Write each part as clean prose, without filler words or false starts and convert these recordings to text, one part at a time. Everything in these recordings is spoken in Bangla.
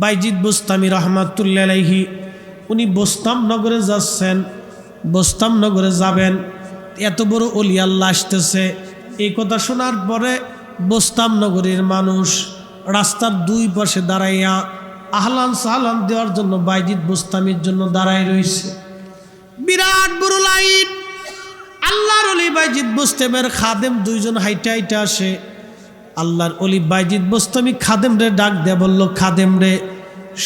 বাইজিদ বোস্তামি রহমাতুল্লাহ আলাইহি উনি বোস্তাম নগরে যাচ্ছেন, বোস্তাম নগরে যাবেন, এত বড় ওলি আল্লাহ আসতেছে। এই কথা শোনার পরে বোস্তাম নগরীর মানুষ রাস্তার দুই পাশে দাঁড়াইয়া আহলান সাহলান দেওয়ার জন্য বাইজিদ বোস্তামির জন্য দাঁড়াই রয়েছে। বিরাট বড় লাইন। আল্লাহর ওলি বাইজিদ বোস্তামের খাদেম দুইজন হাইটা হাইটা আসে। আল্লাহর ওলি বাইজিদ বোস্তামি খাদেম রে ডাক দেয়া বলল, খাদেম রে,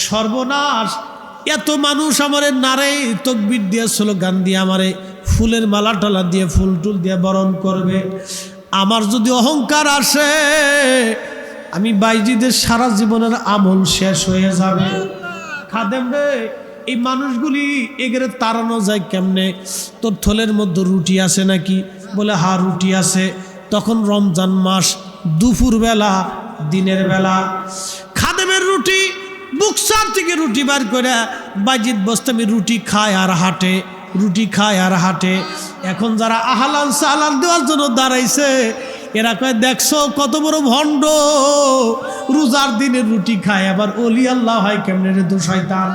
সর্বনাশ, এত মানুষ আমারে নারে তকবির দিয়ে স্লোগান দিয়ে আমারে ফুলের মালা টালা দিয়ে ফুল টুল দিয়ে বরণ করবে। আমার যদি অহংকার আসে আমি বাইজিদের সারা জীবনের আমল শেষ হয়ে যাবে। খাদেম রে, এই মানুষগুলি এগেরে তাড়ানো যায় কেমনে? তোর থলের মধ্যে রুটি আছে নাকি? বলে হ্যাঁ রুটি আছে। তখন রমজান মাস, দুপুর বেলা, দিনের বেলা। খাদেমের রুটি বুকসার থেকে রুটি বার করে বাইজিদ বোস্তামি রুটি খায় আর হাঁটে, রুটি খায় আর হাঁটে। এখন যারা আহলান সাহলান দেওয়ার জন্য দাঁড়াইছে এরা কয়, দেখছো কত বড় ভণ্ড, রোজার দিনে রুটি খায়, আবার ওলি আল্লাহ হয় কেমনে রে? দু শয়তান।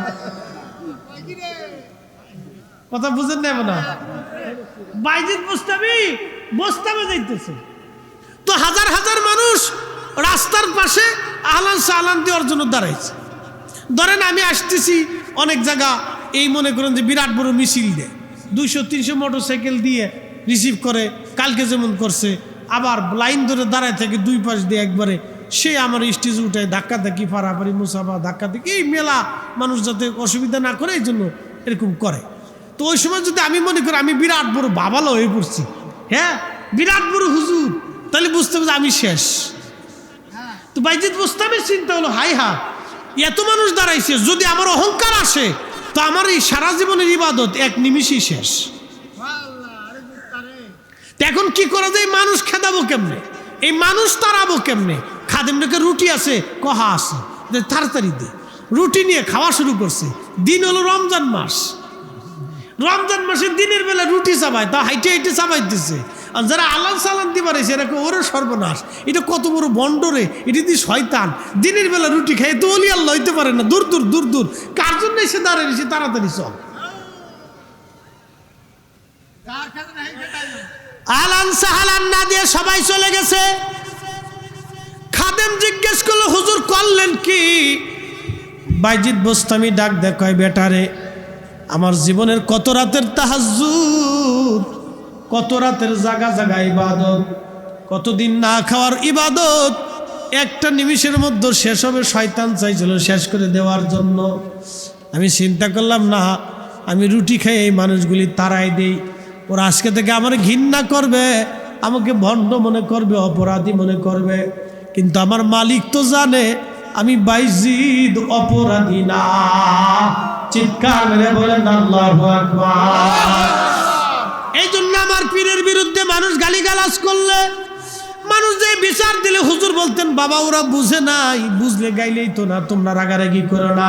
কথা বুঝেন না? না, বাইজিদ বোস্তামি বোস্তামে যাইতেছে তো হাজার হাজার মানুষ রাস্তার পাশে আহলান সাহলান দেওয়ার জন্য দাঁড়াইছে। ধরেন আমি আসতেছি অনেক জায়গা, এই মনে করেন যে বিরাট বড় মিছিল দেয়, 200-300 মোটরসাইকেল দিয়ে রিসিভ করে, কালকে যেমন করছে। আবার লাইন ধরে দাঁড়ায় থেকে দুই পাশ দিয়ে একবারে সে আমার স্টেজ উঠায় ধাক্কাধাক্কি, ফাড়াফাড়ি, মুসাফা, ধাক্কাধাক্কি, এই মেলা মানুষ যাতে অসুবিধা না করে এই জন্য এরকম করে। তো ওই সময় যদি আমি মনে করি আমি বিরাট বড় বাবালো হয়ে পড়ছি, হ্যাঁ বিরাট বড় হুজুর, তাহলে বুঝতে হবে আমি শেষ। তো বাইজিদ বোস্তামের চিন্তা হলো, হাই হা, এত মানুষ দাঁড়াইছে, যদি আমার অহংকার আসে তো আমার এই সারা জীবনের ইবাদত এক নিমিষেই শেষ। এখন কি করা যায়? মানুষ খেদাবো কেমনে? এই মানুষ তাড়াবো কেমনে? খাদেমটাকে রুটি আছে, কহা আছে, তাড়াতাড়ি দে। রুটি নিয়ে খাওয়া শুরু করছে। দিন হলো রমজান মাস। রমজান মাসের দিনের বেলা রুটি চাবায়, তা হাইটে হাইটে চাবাই দিচ্ছে। আর যারা আলান সালান দিবার এসে এরকম ওরে সর্বনাশ, এটা কত বড় বন্ডরে, এটা দিয়ে শয়তান, দিনের বেলা রুটি খাই তো ওলি আল্লাহ হইতে পারে না, দূর দূর দূর দূর। কার জন্য এসে দাঁড়িয়েছে? তাড়াতাড়ি চল। আলান সাহালান না দিয়ে সবাই চলে গেছে। খাদেম জিজ্ঞেস করলো, হুজুর করলেন কি? বাইজিদ বোস্তামি ডাক দেখায়, বেটারে, আমার জীবনের কত রাতের তাহাজ্জুদ, কত রাতের জাগা জাগা ইবাদত, কতদিন না খাওয়ার ইবাদত, একটা নিমিষের মধ্যে শেষ হবে। শয়তান চাইছিল শেষ করে দেওয়ার জন্য। আমি চিন্তা করলাম, না, আমি রুটি খাই এই মানুষগুলি তাড়াই দেই, ওরা আজকে থেকে আমার ঘৃণা করবে, আমাকে ভণ্ড মনে করবে, অপরাধী মনে করবে। কিন্তু আমার মালিক তো জানে আমি বাইজিদ অপরাধী না। চিৎকার মেরে বলেন আল্লাহু আকবার। এই জন্য আমার পীরের বিরুদ্ধে মানুষ গালিগালাজ করলে, মানুষ যে বিচার দিলে হুজুর বলতেন, বাবা ওরা বুঝে নাই, বুঝলে গাইলেই তো না, তোমরা রাগারাগি করো না,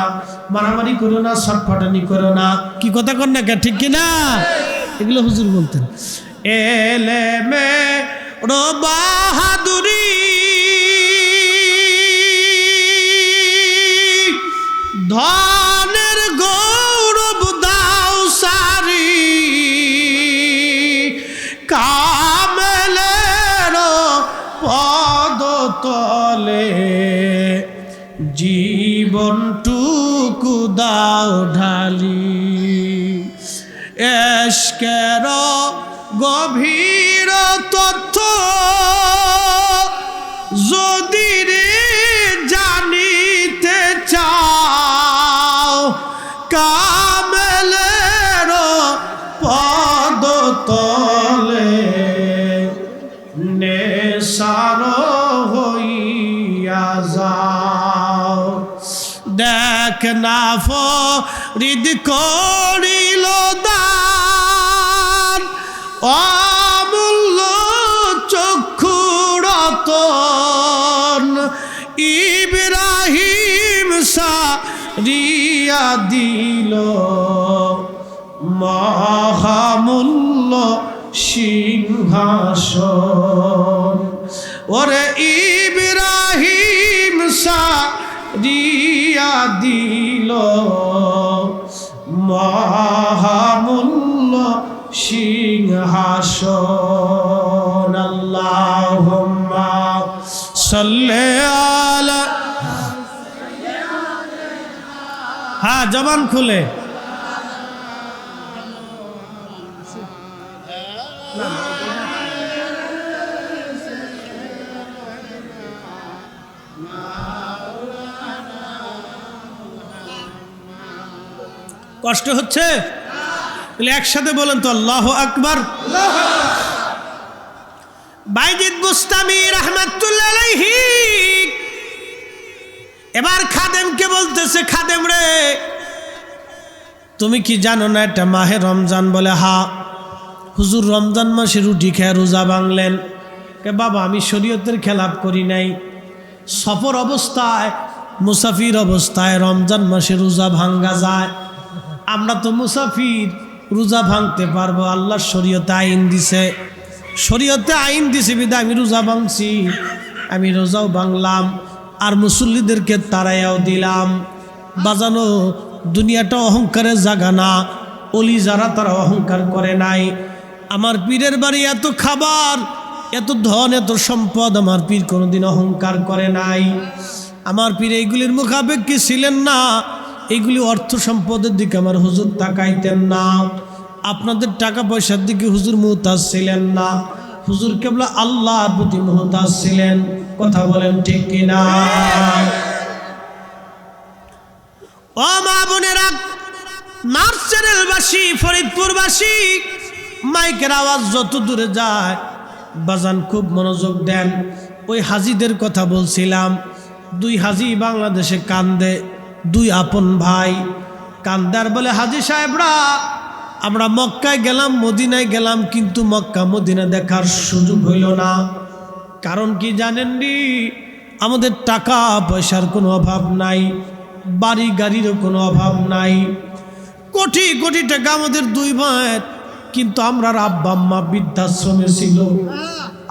মারামারি করো না, ছটফটানি করো না। কি কথা কর না, ঠিক কিনা? এগুলো হুজুর বলতেন। এলেমে রো বাহাদুরি, ধনের গৌরব দাও সারি, কামেলের পদতলে জীবনটুকু দাও ঢালি, এশকের গভীর তথ্য যদি রে জানিতে চাও, কামেলের পদতলে নেশার হইয়া যাও। দেখ না ফরিদ করিল দান, অমূল্য চক্ষুরতন, ইব্রাহিম সারিয়া দিল মহামূল্য সিংহাসন। ওরে ইব্রাহিম রিয়া দিল মহামূল্য সিংহাসন। আল্লাহুম্মা সাল্লি আলা, হ্যাঁ জবান খুলে, কষ্ট হচ্ছে একসাথে বলেন তো আল্লাহু আকবার। বাইজিদ বুস্তামি রাহমাতুল্লাহ আলাইহি এবার খাদেমকে বলতেছে, খাদেম রে তুমি কি জানো না এটা মাহে রমজান? বলে হা। হুজুর রমজান মাসে রুটি খেয়ে রোজা ভাঙলেন। কে বাবা আমি শরীয়তের খেলাপ করি নাই, সফর অবস্থায় মুসাফির অবস্থায় রমজান মাসে রোজা ভাঙ্গা যায়, আমরা তো মুসাফির রোজা ভাঙতে পারবো, আল্লাহর শরীয়তে আইন দিছে, শরীয়তে আইন দিছে বিধায় আমি রোজা ভাঙছি, আমি রোজাও ভাঙলাম আর মুসল্লিদেরকে তারাইয়াও দিলাম। বাজানো দুনিয়াটা অহংকারের জায়গা না, অলি যারা তারা অহংকার করে নাই। আমার পীরের বাড়ি এত খাবার, এত ধন, এত সম্পদ, আমার পীর কোনোদিন অহংকার করে নাই। আমার পীর এইগুলির মুখাপেক্ষী ছিলেন না, এইগুলি অর্থ সম্পদের দিকে আমার হুজুর তাকাইতেন না, আপনাদের টাকা পয়সার দিকে হুজুর মুহতাজ ছিলেন না, হুজুর কেবল আল্লাহর প্রতি মুহতাজ ছিলেন। কথা বলেন ঠিক কিনা? ও মা বোনেরা, নার্সেরেলবাসী, ফরিদপুরবাসী, মাইকের আওয়াজ যত দূরে যায় বাজান খুব মনোযোগ দেন। ওই হাজিদের কথা বলছিলাম, দুই হাজি বাংলাদেশে কান্দে, দুই আপন ভাই কান্দার বলে হাজি সাহেবরা আমরা মক্কায় গেলাম, মদিনায় গেলাম, কিন্তু মক্কা মদিনা দেখার সুযোগ হইল না। কারণ কি জানেন নি? আমাদের টাকা পয়সার কোনো অভাব নাই, বাড়ি গাড়িরও কোনো অভাব নাই, কোটি কোটি টাকা আমাদের দুই ভাইয়ের, কিন্তু আমরা আব্বা আম্মা বৃদ্ধাশ্রমে ছিল,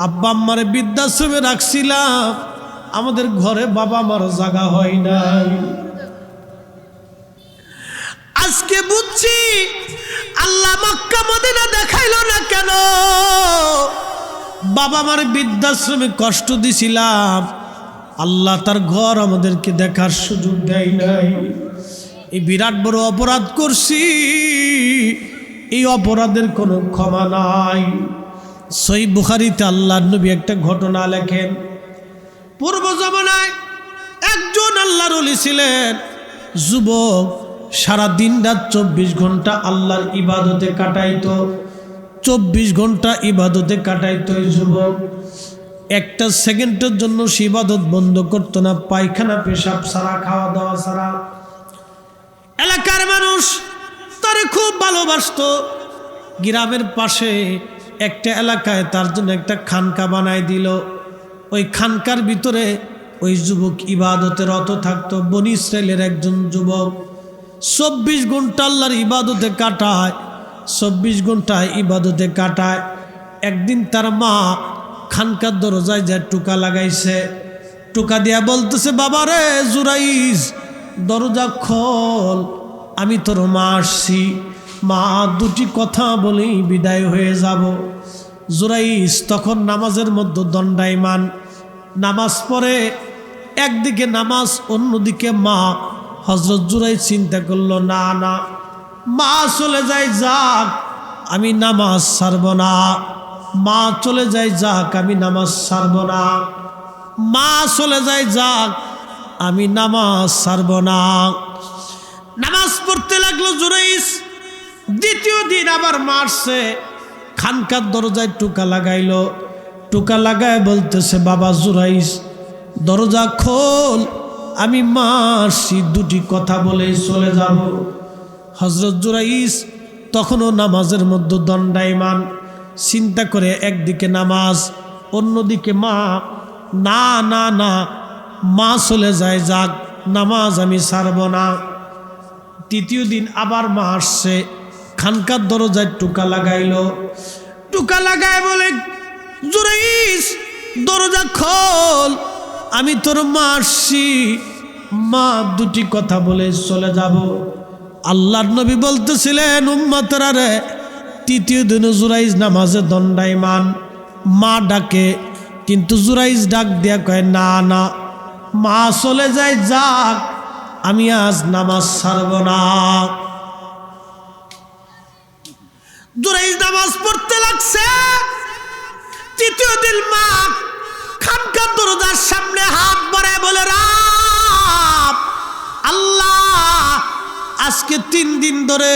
আব্বা আম্মারে বৃদ্ধাশ্রমে রাখছিলাম, আমাদের ঘরে বাবা মার জায়গা হয় নাই। আজকে বুঝছি আল্লাহ মক্কা মদিনা দেখাইলো না কেন? বাবা মার বৃদ্ধাশ্রমে কষ্ট দিছিলাম, আল্লাহ তার ঘর আমাদেরকে দেখার সুযোগ দেয় নাই। এই বিরাট বড় অপরাধ করছি, এই অপরাধের কোনো ক্ষমা নাই। সহিহ বুখারীতে আল্লাহর নবী একটা ঘটনা লেখেন। পূর্ব জমানায় একজন আল্লাহর ওলি ছিলেন, যুবক, সারা দিন রাত 24 ঘন্টা আল্লাহর ইবাদতে কাটাইতো, 24 ঘন্টা ইবাদতে কাটাইতো। এই যুবক একটা সেকেন্ডের জন্য সে ইবাদত বন্ধ করতো না, পায়খানা পেশাব ছাড়া, খাওয়া দাওয়া ছাড়া। এলাকার মানুষ তারে খুব ভালোবাসতো। গ্রামের পাশে একটা এলাকায় তার জন্য একটা খানকা বানায় দিল। ওই খানকার ভিতরে ওই যুবক ইবাদতে রত থাকতো। বনি ইসরাইলের একজন যুবক 24 ঘন্টা আল্লাহর ইবাদতে কাটায়, 24 ঘন্টা ইবাদতে কাটায়। একদিন তার মা খানকার দরজায় যায় টোকা লাগাইছে, টোকা দিয়া বলতেছে, বাবা রে জুরাইস দরজা খোল, আমি তোর মা আসছি, মা দুটি কথা বলেই বিদায় হয়ে যাব। জুরাইস তখন নামাজের মধ্যে দণ্ডায়মান, নামাজ পড়ে, একদিকে নামাজ অন্যদিকে মা। হযরত জুরাইস চিন্তা করলো, না না, মা চলে যায় যাক, আমি নামাজ ছাড়ব না, মা চলে যায় যাক, আমি নামাজ ছাড়ব না, মা চলে যায় যাক, আমি নামাজ ছাড়ব না। নামাজ পড়তে লাগলো জুরাইস। দ্বিতীয় দিন আবার মারছে, খানকার দরজায় টোকা লাগাইলো, টোকা লাগায় বলতেছে, বাবা জুরাইস দরজা খোল, আমি মারছি, দুটি কথা বলে চলে যাব। হযরত জুরাইস তখনও নামাজের মধ্যে দণ্ডায়মান, চিন্তা করে একদিকে নামাজ অন্যদিকে মা, না না না, মা চলে যায় যাক, নামাজ আমি ছাড়ব না। তৃতীয় দিন আবার মা আসছে, খানকার দরজায় টোকা লাগাইলো, টোকা লাগায় বলে, জুরাইস দরজা খোল, আমি তোর মা আসছি, মা দুটি কথা বলে চলে যাব। আল্লাহর নবী বলতেছিলেন উম্মতরা রে, তৃতীয় দিন জুরাইজ নামাজে দণ্ডায়মান। মা ডাকে, কিন্তু জুরাইজ ডাক দিয়া কয় না না, মা চলে যায় যাক, আমি আজ নামাজ ছাড়ব না। জুরাইজ নামাজ পড়তে লাগছে। তৃতীয় দিন মা খানকার দরজার সামনে হাত বাড়ায় বলে, রাব আল্লাহ, আজকে 3 দিন ধরে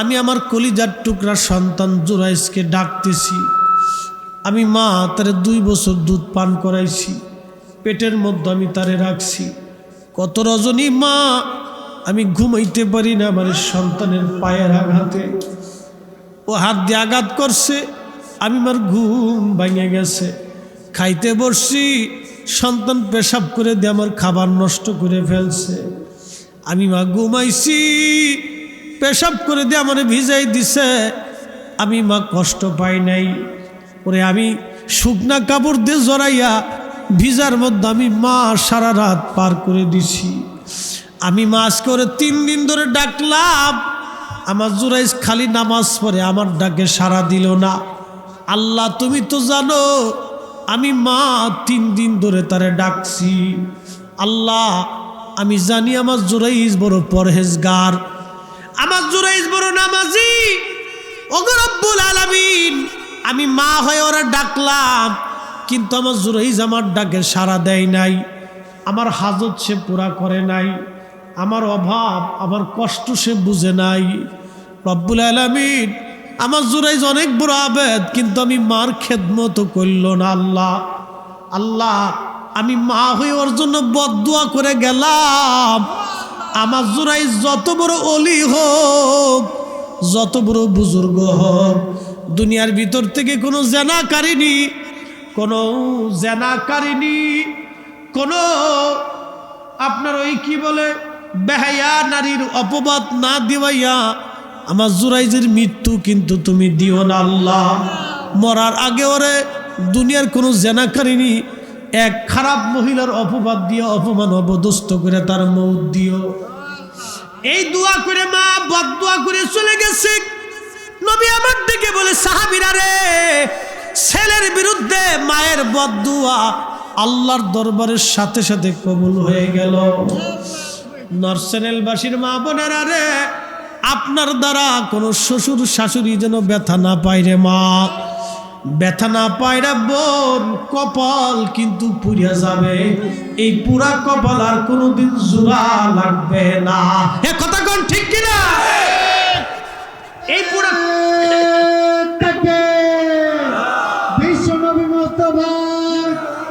আমি আমার কলিজার টুকরা সন্তান জুরাইজকে ডাকতেছি। আমি মা তারে 2 বছর দুধ পান করাইছি, পেটের মধ্যে আমি তারে রাখছি। কত রজনী মা আমি ঘুমাইতে পারি না আমার সন্তানের পায়ের আঘাতে। ও হাত দিয়ে আঘাত করছে, আমি আমার ঘুম ভেঙে গেছে। খাইতে বসছি, সন্তান পেশাব করে দিয়ে আমার খাবার নষ্ট করে ফেলছে। আমি মা ঘুমাইছি, পেশাব করে দিয়ে আমার ভিজাই দিছে। আমি মা কষ্ট পাই নাই। ওরে আমি শুকনা কাপড় দিয়ে জড়াইয়া ভিজার মধ্যে আমি মা সারা রাত পার করে দিছি। আমি মা আজকে ওরে 3 দিন ধরে ডাকলাম, আমার জুরাইজ খালি নামাজ পড়ে, আমার ডাকে সাড়া দিল না। আল্লাহ তুমি তো জানো আমি মা 3 দিন ধরে তারে ডাকছি। আল্লাহ আমি জানি আমার জুরাইজ বড় পরহেজগার, আমার জুরাইজ বড় নামাজি। ওগো রব্বুল আলামিন, আমি মা হয়ে ওরা ডাকলাম, কিন্তু আমার জুরাইজ আমার ডাকে সাড়া দেয় নাই, আমার হাজত সে পুরা করে নাই, আমার অভাব আমার কষ্ট সে বুঝে নাই। রব্বুল আলামিন, আমার জুরাইজ অনেক বড় আবেদ, কিন্তু আমি মার খেদমত করল না। আল্লাহ আল্লাহ আমি মা হয়ে ওর জন্য বদদুয়া করে গেলাম। আমার জুরাইজ যত বড় অলি হোক, যত বড় বুজুর্গ হোক, দুনিয়ার ভিতর থেকে কোনো জেনাকারিনী, কোনো আপনার ওই কি বলে বেহায়া নারীর অপবাদ না দিওয়াইয়া আমার জুরাইজের মৃত্যু কিন্তু তুমি দিও না আল্লাহ। মরার আগে ওরে দুনিয়ার কোনো জেনাকারিনী এক খারাপ মহিলার অপবাদ দিয়ে অপমান অবদস্ত করে তার মৌত দিও। এই দোয়া করে মা বদদুয়া করে চলে গেছে। নবী আমার দিকে বলে, সাহাবীরা রে, ছেলের বিরুদ্ধে মায়ের বদদুয়া আল্লাহর দরবারের সাথে সাথে কবুল হয়ে গেল। নরসেনেলবাসীর মা বোনেরা রে, আপনার দ্বারা কোনো শ্বশুর শাশুড়ি যেন ব্যথা না পায় রে মা, ব্যথা না পায় রে বোন, কপাল কিন্তু পুড়িয়া যাবে। এই পুরা কপাল আর কোনোদিন জোড়া লাগবে না। এ কথা কোন ঠিক কিনা? এই পুরা বিশ্ব নবী মুস্তাফা,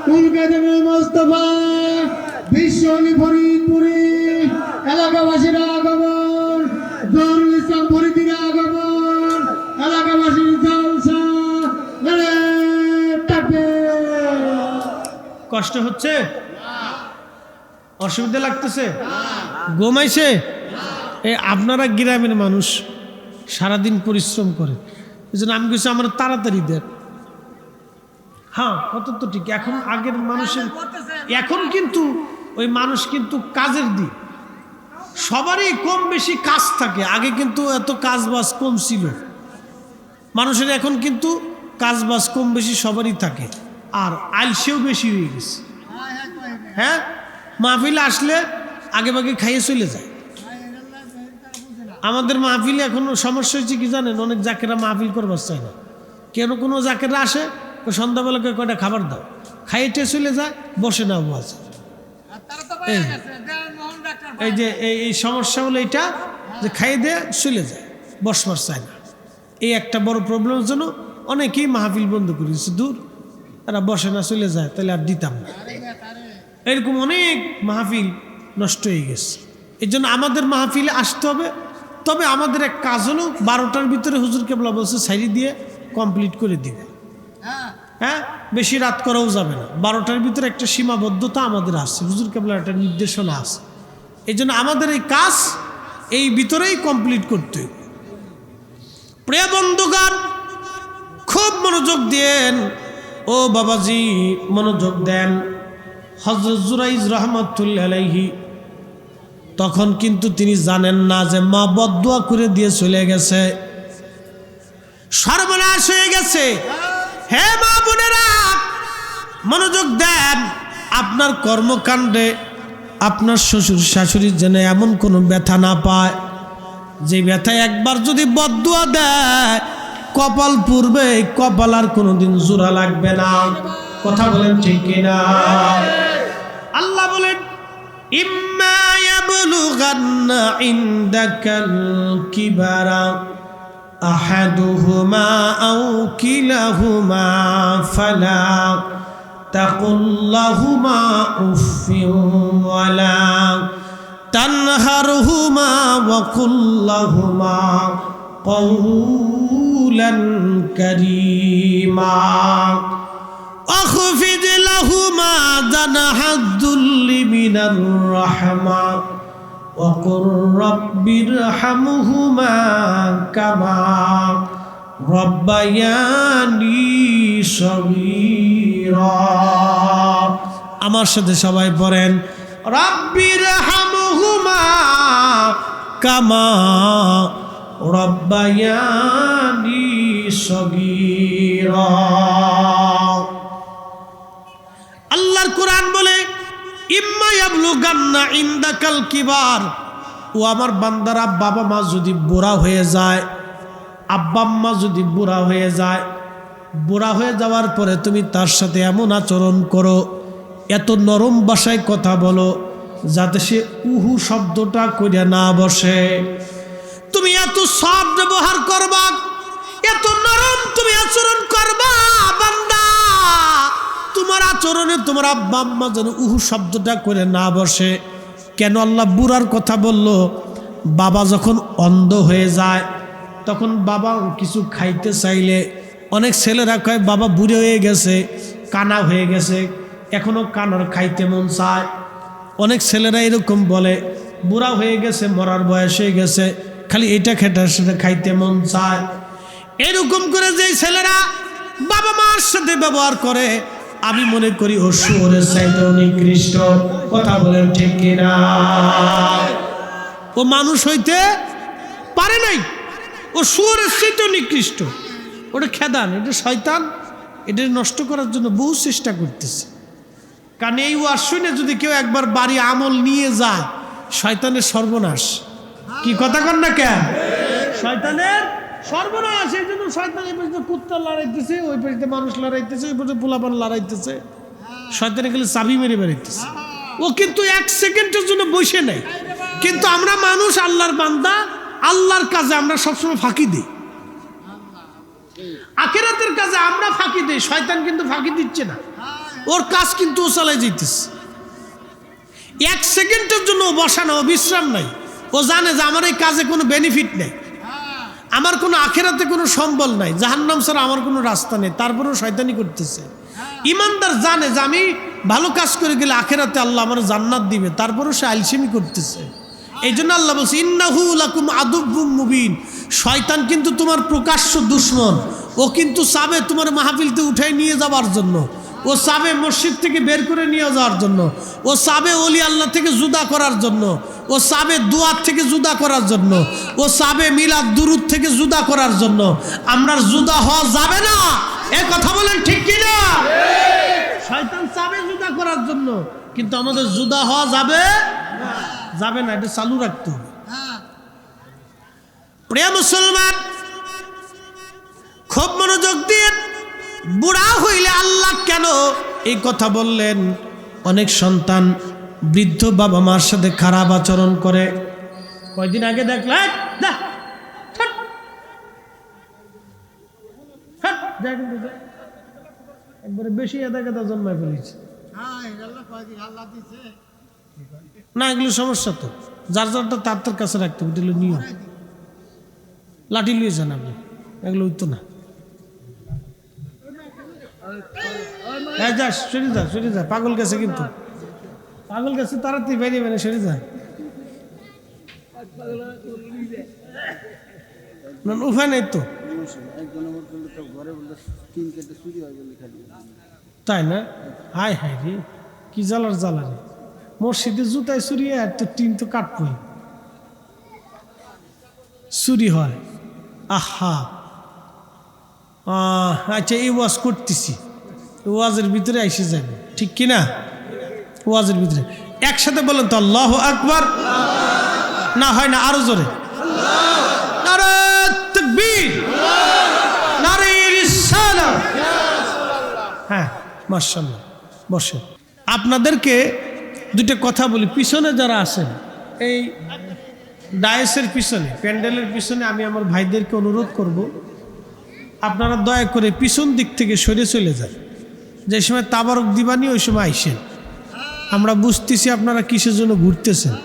কুলকাদেমী মুস্তাফা, বিশ্ব ফরিদপুরি এলাকাবাসীর আগমন, দরুল ইসলাম ফরিদির আগমন, এলাকাবাসীর জলসা। কষ্ট হচ্ছে, অসুবিধা লাগতেছে, ঘুমাইছে? এই আপনারা গ্রামের মানুষ সারাদিন পরিশ্রম করে, এই জন্য আমি কিছু আমার তাড়াতাড়ি দেন। হ্যাঁ কত তো ঠিক। এখন আগের মানুষের, এখন কিন্তু ওই মানুষ কিন্তু কাজের দিক, সবারই কম বেশি কাজ থাকে। আগে কিন্তু এত কাজ বাজ কম ছিল মানুষের, এখন কিন্তু কাজ বাজ কম বেশি সবারই থাকে, আর আলসেও বেশি হয়ে গেছে। হ্যাঁ, মাহফিলে আসলে আগে ভাগে খাইয়ে চলে যায়। আমাদের মাহফিলে এখন সমস্যা হয়েছে কি জানেন, অনেক জাকেরা মাহফিল করবার চায় না। কেন কোনো জাকেরা আসে, সন্ধ্যাবেলাকে কয়টা খাবার দাও, খাইয়ে চলে যায়, বসে না ওয়াজ। এই যে এই সমস্যা হলো এইটা, যে খাইয়ে দিয়ে চলে যায়, বসবার চায় না। এই একটা বড় প্রবলেমের জন্য অনেকেই মাহফিল বন্ধ করেছে। দূর, তারা বসে না চলে যায়, তাহলে আর দিতাম না। এরকম অনেক মাহফিল নষ্ট হয়ে গেছে। এই জন্য আমাদের মাহফিলে আসতে হবে। তবে আমাদের এক কাজ হলো 12টার ভিতরে হুজুর কেবলা বলছে সাইডি দিয়ে কমপ্লিট করে দিবে। হ্যাঁ, বেশি রাত করাও যাবে না। 12টার ভিতরে একটা সীমাবদ্ধতা আমাদের আছে, হুজুর কেবলার একটা নির্দেশনা আছে। এই জন্য আমাদের এই কাজ এই ভিতরেই কমপ্লিট করতে হবে। প্রিয় বন্ধুগণ, খুব মনোযোগ দেন, ও বাবাজি মনোযোগ দেন। হযরত জুরাইজ রাহমাতুল্লাহি আলাইহি তখন কিন্তু তিনি জানেন না যে মা বদদুয়া করে দিয়ে চলে গেছে, সর্বনাশ হয়ে গেছে। হে মা বোনেরা, মনোযোগ দেন। আপনার কর্মকাণ্ডে আপনার শ্বশুর শাশুড়ির যেন এমন কোনো ব্যথা না পায়, যে ব্যথা একবার যদি বদদুয়া দেয় কপাল পুড়বে, কপাল আর কোনোদিন জোড়া লাগবে না। কথা বলেন ঠিক কিনা? আল্লাহ বলেন, ইম্মা ইয়াবলুগান্না ইনদাকাল কিবারা আহাদুহুমা আও কিলাহুমা ফালা তাকুল লাহুমা উফিন ওয়ালা তানহারহুমা ওয়া কুল লাহুমা قولا كريما واخفض لهما جناح الذل من الرحمة وقل رب ارحمهما كما ربياني صغيرا। আমার সাথে সবাই পড়েন, রব্বির হামহুমা কামা রব্বায়ানি সগীরা। আল্লাহর কোরআন বলে, ইম্মা ইয়াবলুগান্না ইনদাকাল কিবার, ও আমার বান্দারা, বাবা মা যদি বুড়া হয়ে যায়, আব্বা আম্মা যদি বুড়া হয়ে যায়, বুড়া হয়ে যাওয়ার পরে তুমি তার সাথে এমন আচরণ করো, এত নরম ভাষায় কথা বলো যাতে সে উহু শব্দটা কইরা না বসে। তুমি এত সব ব্যবহার করবা, এত নরম তুমি আচরণ করবা বান্দা, তোমার আচরণে তোমার আব্বা আম্মা যেন উহু শব্দটা করে না বসে। কেন আল্লাহ বুড়ার কথা বলল? বাবা যখন অন্ধ হয়ে যায়, তখন বাবা কিছু খাইতে চাইলে, অনেক ছেলেরা কয় বাবা বুড়ো হয়ে গেছে, কানা হয়ে গেছে, এখনো কানার খাইতে মন চায়। অনেক ছেলেরা এরকম বলে, বুড়া হয়ে গেছে, মরার বয়স হয়ে গেছে, খালি এটা খেটার সাথে খাইতে মন চায়। এরকম করে যে ছেলেরা বাবা মার সাথে ব্যবহার করে, আমি মনে করি ও শুয়োরের চাইতেও নিকৃষ্ট। কথা বলেন ঠিক কিনা? ও মানুষ হইতে পারে নাই, ও শুয়োরের চাইতেও নিকৃষ্ট। ওটা খেদান, এটা শয়তান, এটা নষ্ট করার জন্য বহু চেষ্টা করতেছে। কারণ এই ওয়াজ শুনে যদি কেউ একবার বাড়ি আমল নিয়ে যায়, শয়তানের সর্বনাশ। কি কথা কন না কেন? শয়তানের সর্বনাশ। এই জন্য শয়তান এই পাশে কুত্তা লড়াইতেছে, ওই পাশে মানুষ লড়াইতেছে, ওই পাশে পোলাপান লড়াইতেছে, শয়তানে গেলে চাবি মেরে বেড়াইতেছে। ও কিন্তু এক সেকেন্ডের জন্য বসে নেই। কিন্তু আমরা মানুষ, আল্লাহর বান্দা, আল্লাহর কাজে আমরা সবসময় ফাঁকি দিই। আখিরাতের কাজে আমরা ফাঁকি দিই, শয়তান কিন্তু ফাঁকি দিচ্ছে না, ওর কাজ কিন্তু ও চালাই যেতেছে। এক সেকেন্ডের জন্য ও বসা না, ও বিশ্রাম নাই। ও জানে যে আমার এই কাজে কোনো বেনিফিট নেই, আমার কোনো আখিরাতে কোনো সম্বল নাই, জাহান্নাম ছাড়া আমার কোনো রাস্তা নেই, তারপরেও শয়তানি করতেছে। ইমানদার জানে যে আমি ভালো কাজ করে গেলে আখিরাতে আল্লাহ আমার জান্নাত দিবে, তারপরেও সে আলসেমি করতেছে। এই জন্য আল্লাহ বলছে, ইন্নাহু লাকুম আদুব্বুম মুবিন। শয়তান কিন্তু তোমার প্রকাশ্য দুশমন। ও কিন্তু চাবে তোমার মাহফিলতে উঠাই নিয়ে যাওয়ার জন্য, ও চাবে মসজিদ থেকে বের করে নিয়ে যাওয়ার জন্য, ও চাবে ওলি আল্লাহ থেকে জুদা করার জন্য, ও চাবে দুয়ার থেকে জুদা করার জন্য, ও চাবে মিলাদ দুরুদ থেকে জুদা করার জন্য। আমরা জুদা হওয়া যাবে না, এ কথা বলেন ঠিক কিনা? শয়তান চাবে জুদা করার জন্য, কিন্তু আমাদের জুদা হওয়া যাবে যাবে না, এটা চালু রাখতে হবে। প্রিয় মুসলমান, খুব মনোযোগ দিয়ে, বুড়া হইলে আল্লাহ কেন এই কথা বললেন? অনেক সন্তান বৃদ্ধ বাবা মার সাথে খারাপ আচরণ করে। কয়দিন আগে দেখলাম একবারে বেশি এদা কেদা জন্মায় ফেলেছে না, এগুলো সমস্যা তো, যার যারটা তার কাছে রাখতে হবে, এটা নিয়ম। লাঠি লিয়েছেন আপনি, এগুলো উঠতো না। সরে যা, পাগল গেছে, কিন্তু পাগল গেছে, তাড়াতাড়ি বেরিয়ে বেরিয়ে সরে যা। উপায় নেই তো, তাই না? হায় হায় রে, কি জ্বালার জ্বালা রে। মসজিদে জুতায় চুরি আর তো টিন তো কাটবই, চুরি হয়। আহা, আচ্ছা এই ওয়াজ করতেছি, ওয়াজের ভিতরে এসে যাবে, ঠিক কিনা? ওয়াজের ভিতরে একসাথে বলেন তো আল্লাহু আকবার। না হয় না, আরো জোরে নারে তাকবীর, নারে রিসালাত। হ্যাঁ মাশাআল্লাহ, বসে। আপনাদেরকে দুটো কথা বলি। পিছনে যারা আছেন, এই ডায়েসের পিছনে, প্যান্ডেলের পিছনে, আমি আমার ভাইদেরকে অনুরোধ করব, আপনারা দয়া করে পিছন দিক থেকে সরে চলে যান। যে সময় তাবারক দিবানি ওই সময় আইসেন, আমরা বুঝতেছি আপনারা কিসের জন্য ঘুরতেছেন।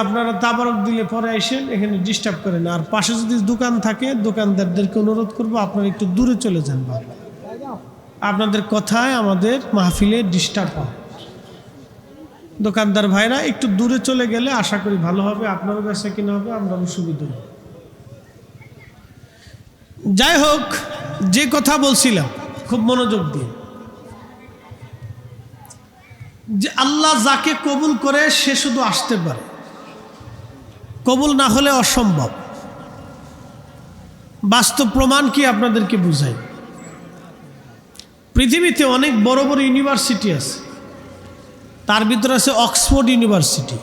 আপনারা তাবারক দিলে পরে আইসেন, এখানে ডিস্টার্ব করেন। আর পাশে যদি দোকান থাকে, দোকানদারদেরকে অনুরোধ করবো আপনারা একটু দূরে চলে যান, আপনাদের কথায় আমাদের মাহফিলে ডিস্টার্ব হয়। দোকানদার ভাইরা একটু দূরে চলে গেলে আশা করি ভালো হবে, আপনারও কাছে কিনা হবে, আমরাও সুবিধা হবে। যাই হোক, যে কথা বলছিলাম খুব মনোযোগ দিয়ে, যে আল্লাহ যাকে কবুল করে সে শুধু আসতে পারে, কবুল না হলে অসম্ভব। বাস্তব প্রমাণ কি আপনাদেরকে বুঝাই। পৃথিবীতে অনেক বড় বড় ইউনিভার্সিটি আছে, তার ভিতরে আছে অক্সফোর্ড ইউনিভার্সিটি।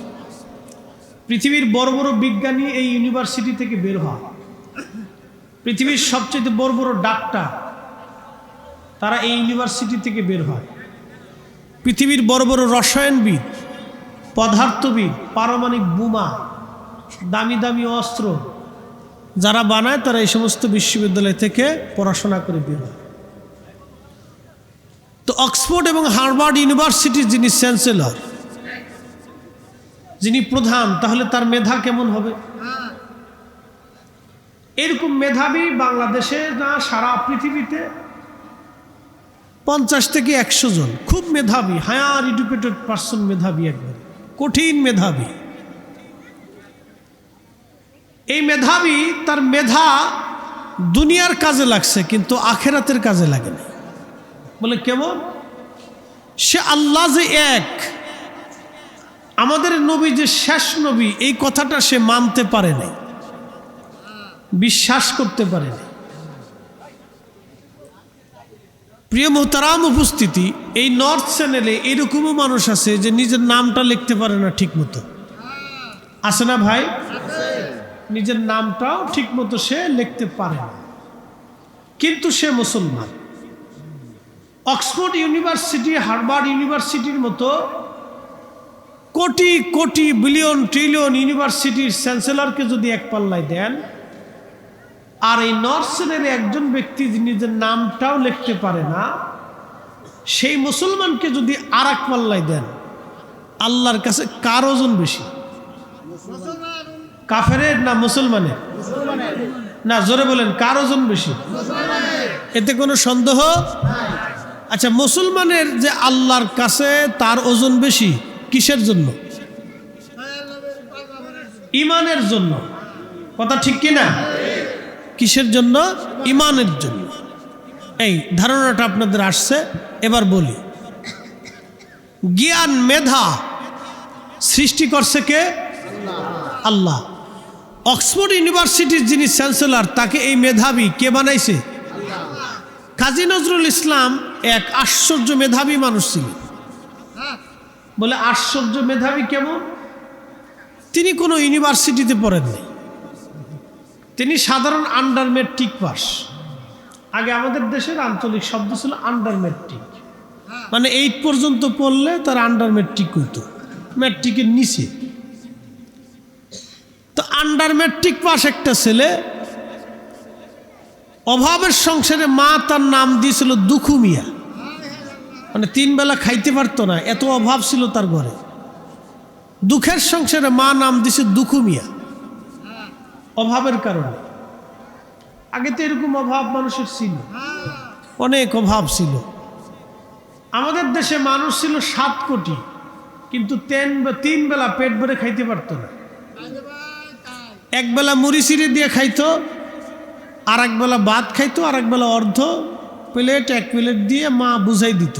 পৃথিবীর বড় বড় বিজ্ঞানী এই ইউনিভার্সিটি থেকে বের হয়। পৃথিবীর সবচেয়ে বড় বড় ডাক্তার তারা এই ইউনিভার্সিটি থেকে বের হয়। পৃথিবীর বড় বড় রসায়নবিদ, পদার্থবিদ, পারমাণবিক বোমা, দামি দামি অস্ত্র যারা বানায় তারা এই সমস্ত বিশ্ববিদ্যালয় থেকে পড়াশোনা করে বের হয়। তো অক্সফোর্ড এবং হার্ভার্ড ইউনিভার্সিটির যিনি চ্যান্সেলর, যিনি প্রধান, তাহলে তার মেধা কেমন হবে? এরকম মেধাবী বাংলাদেশে না সারা পৃথিবীতে 50 থেকে 100 জন খুব মেধাবী, হায়ার এডুকেটেড পার্সন, মেধাবী, একবার কঠিন মেধাবী। এই মেধাবী, তার মেধা দুনিয়ার কাজে লাগছে কিন্তু আখেরাতের কাজে লাগে না। বলে কেমন? সে আল্লাহ যে এক, আমাদের নবী যে শেষ নবী, এই কথাটা সে মানতে পারে নাই, বিশ্বাস করতে পারে নাই। প্রিয় মোহতারাম উপস্থিতি, এই নর্থ চ্যানেলে এরকমও মানুষ আছে যে নিজের নামটা লিখতে পারে না ঠিক মতো, আছে না ভাই? নিজের নামটাও ঠিক মতো সে লিখতে পারে না, কিন্তু সে মুসলমান। অক্সফোর্ড ইউনিভার্সিটি, হার্ভার্ড ইউনিভার্সিটির মতো কোটি কোটি বিলিয়ন ট্রিলিয়ন ইউনিভার্সিটির চ্যান্সেলরকে যদি এক পাল্লায় দেন, আর এই নর্থ চ্যানেলে একজন ব্যক্তি নিজের নামটাও লিখতে পারে না, সেই মুসলমানকে যদি আর এক পাল্লায় দেন, আল্লাহর কাছে কার ওজন বেশি? কাফেরের না মুসলমানের? না, জোরে বলেন, কার ওজন বেশি? এতে কোনো সন্দেহ? আচ্ছা, মুসলমানের যে আল্লাহর কাছে তার ওজন বেশি, কিসের জন্য? ইমানের জন্য। কথা ঠিক কিনা? কিসের জন্য? ইমানের জন্য। এই ধারণাটা আপনাদের আসছে। এবার বলি, জ্ঞান মেধা সৃষ্টি করছে কে? আল্লাহ। অক্সফোর্ড ইউনিভার্সিটির যিনি চ্যান্সেলর, তাকে এই মেধাবী কে বানাইছে? কাজী নজরুল ইসলাম এক আশ্চর্য মেধাবী মানুষ ছিলেন। বলে আশ্চর্য মেধাবী কেমন? তিনি কোনো ইউনিভার্সিটিতে পড়েননি, তিনি সাধারণ আন্ডার ম্যাট্রিক পাস। আগে আমাদের দেশের আঞ্চলিক শব্দ ছিল আন্ডার ম্যাট্রিক, মানে 8 পর্যন্ত পড়লে তার আন্ডার ম্যাট্রিক হইতো, ম্যাট্রিকের নিচে। তো আন্ডার ম্যাট্রিক পাস একটা ছেলে, অভাবের সংসারে মা তার নাম দিয়েছিল দুখু মিয়া, মানে 3 বেলা খাইতে পারতো না, এত অভাব ছিল তার ঘরে। দুঃখের সংসারে মা নাম দিয়েছে দুখু মিয়া, অভাবের কারণে। আগে তো এরকম অভাব মানুষের ছিল, অনেক অভাব ছিল। আমাদের দেশে মানুষ ছিল 7 কোটি, কিন্তু 3 বেলা পেট ভরে খাইতে পারতো না। এক বেলা মুড়ি চিড়ে দিয়ে খাইতো, আর এক বেলা ভাত খাইতো, আর এক বেলা অর্ধ প্লেট, 1 প্লেট দিয়ে মা বুঝাই দিত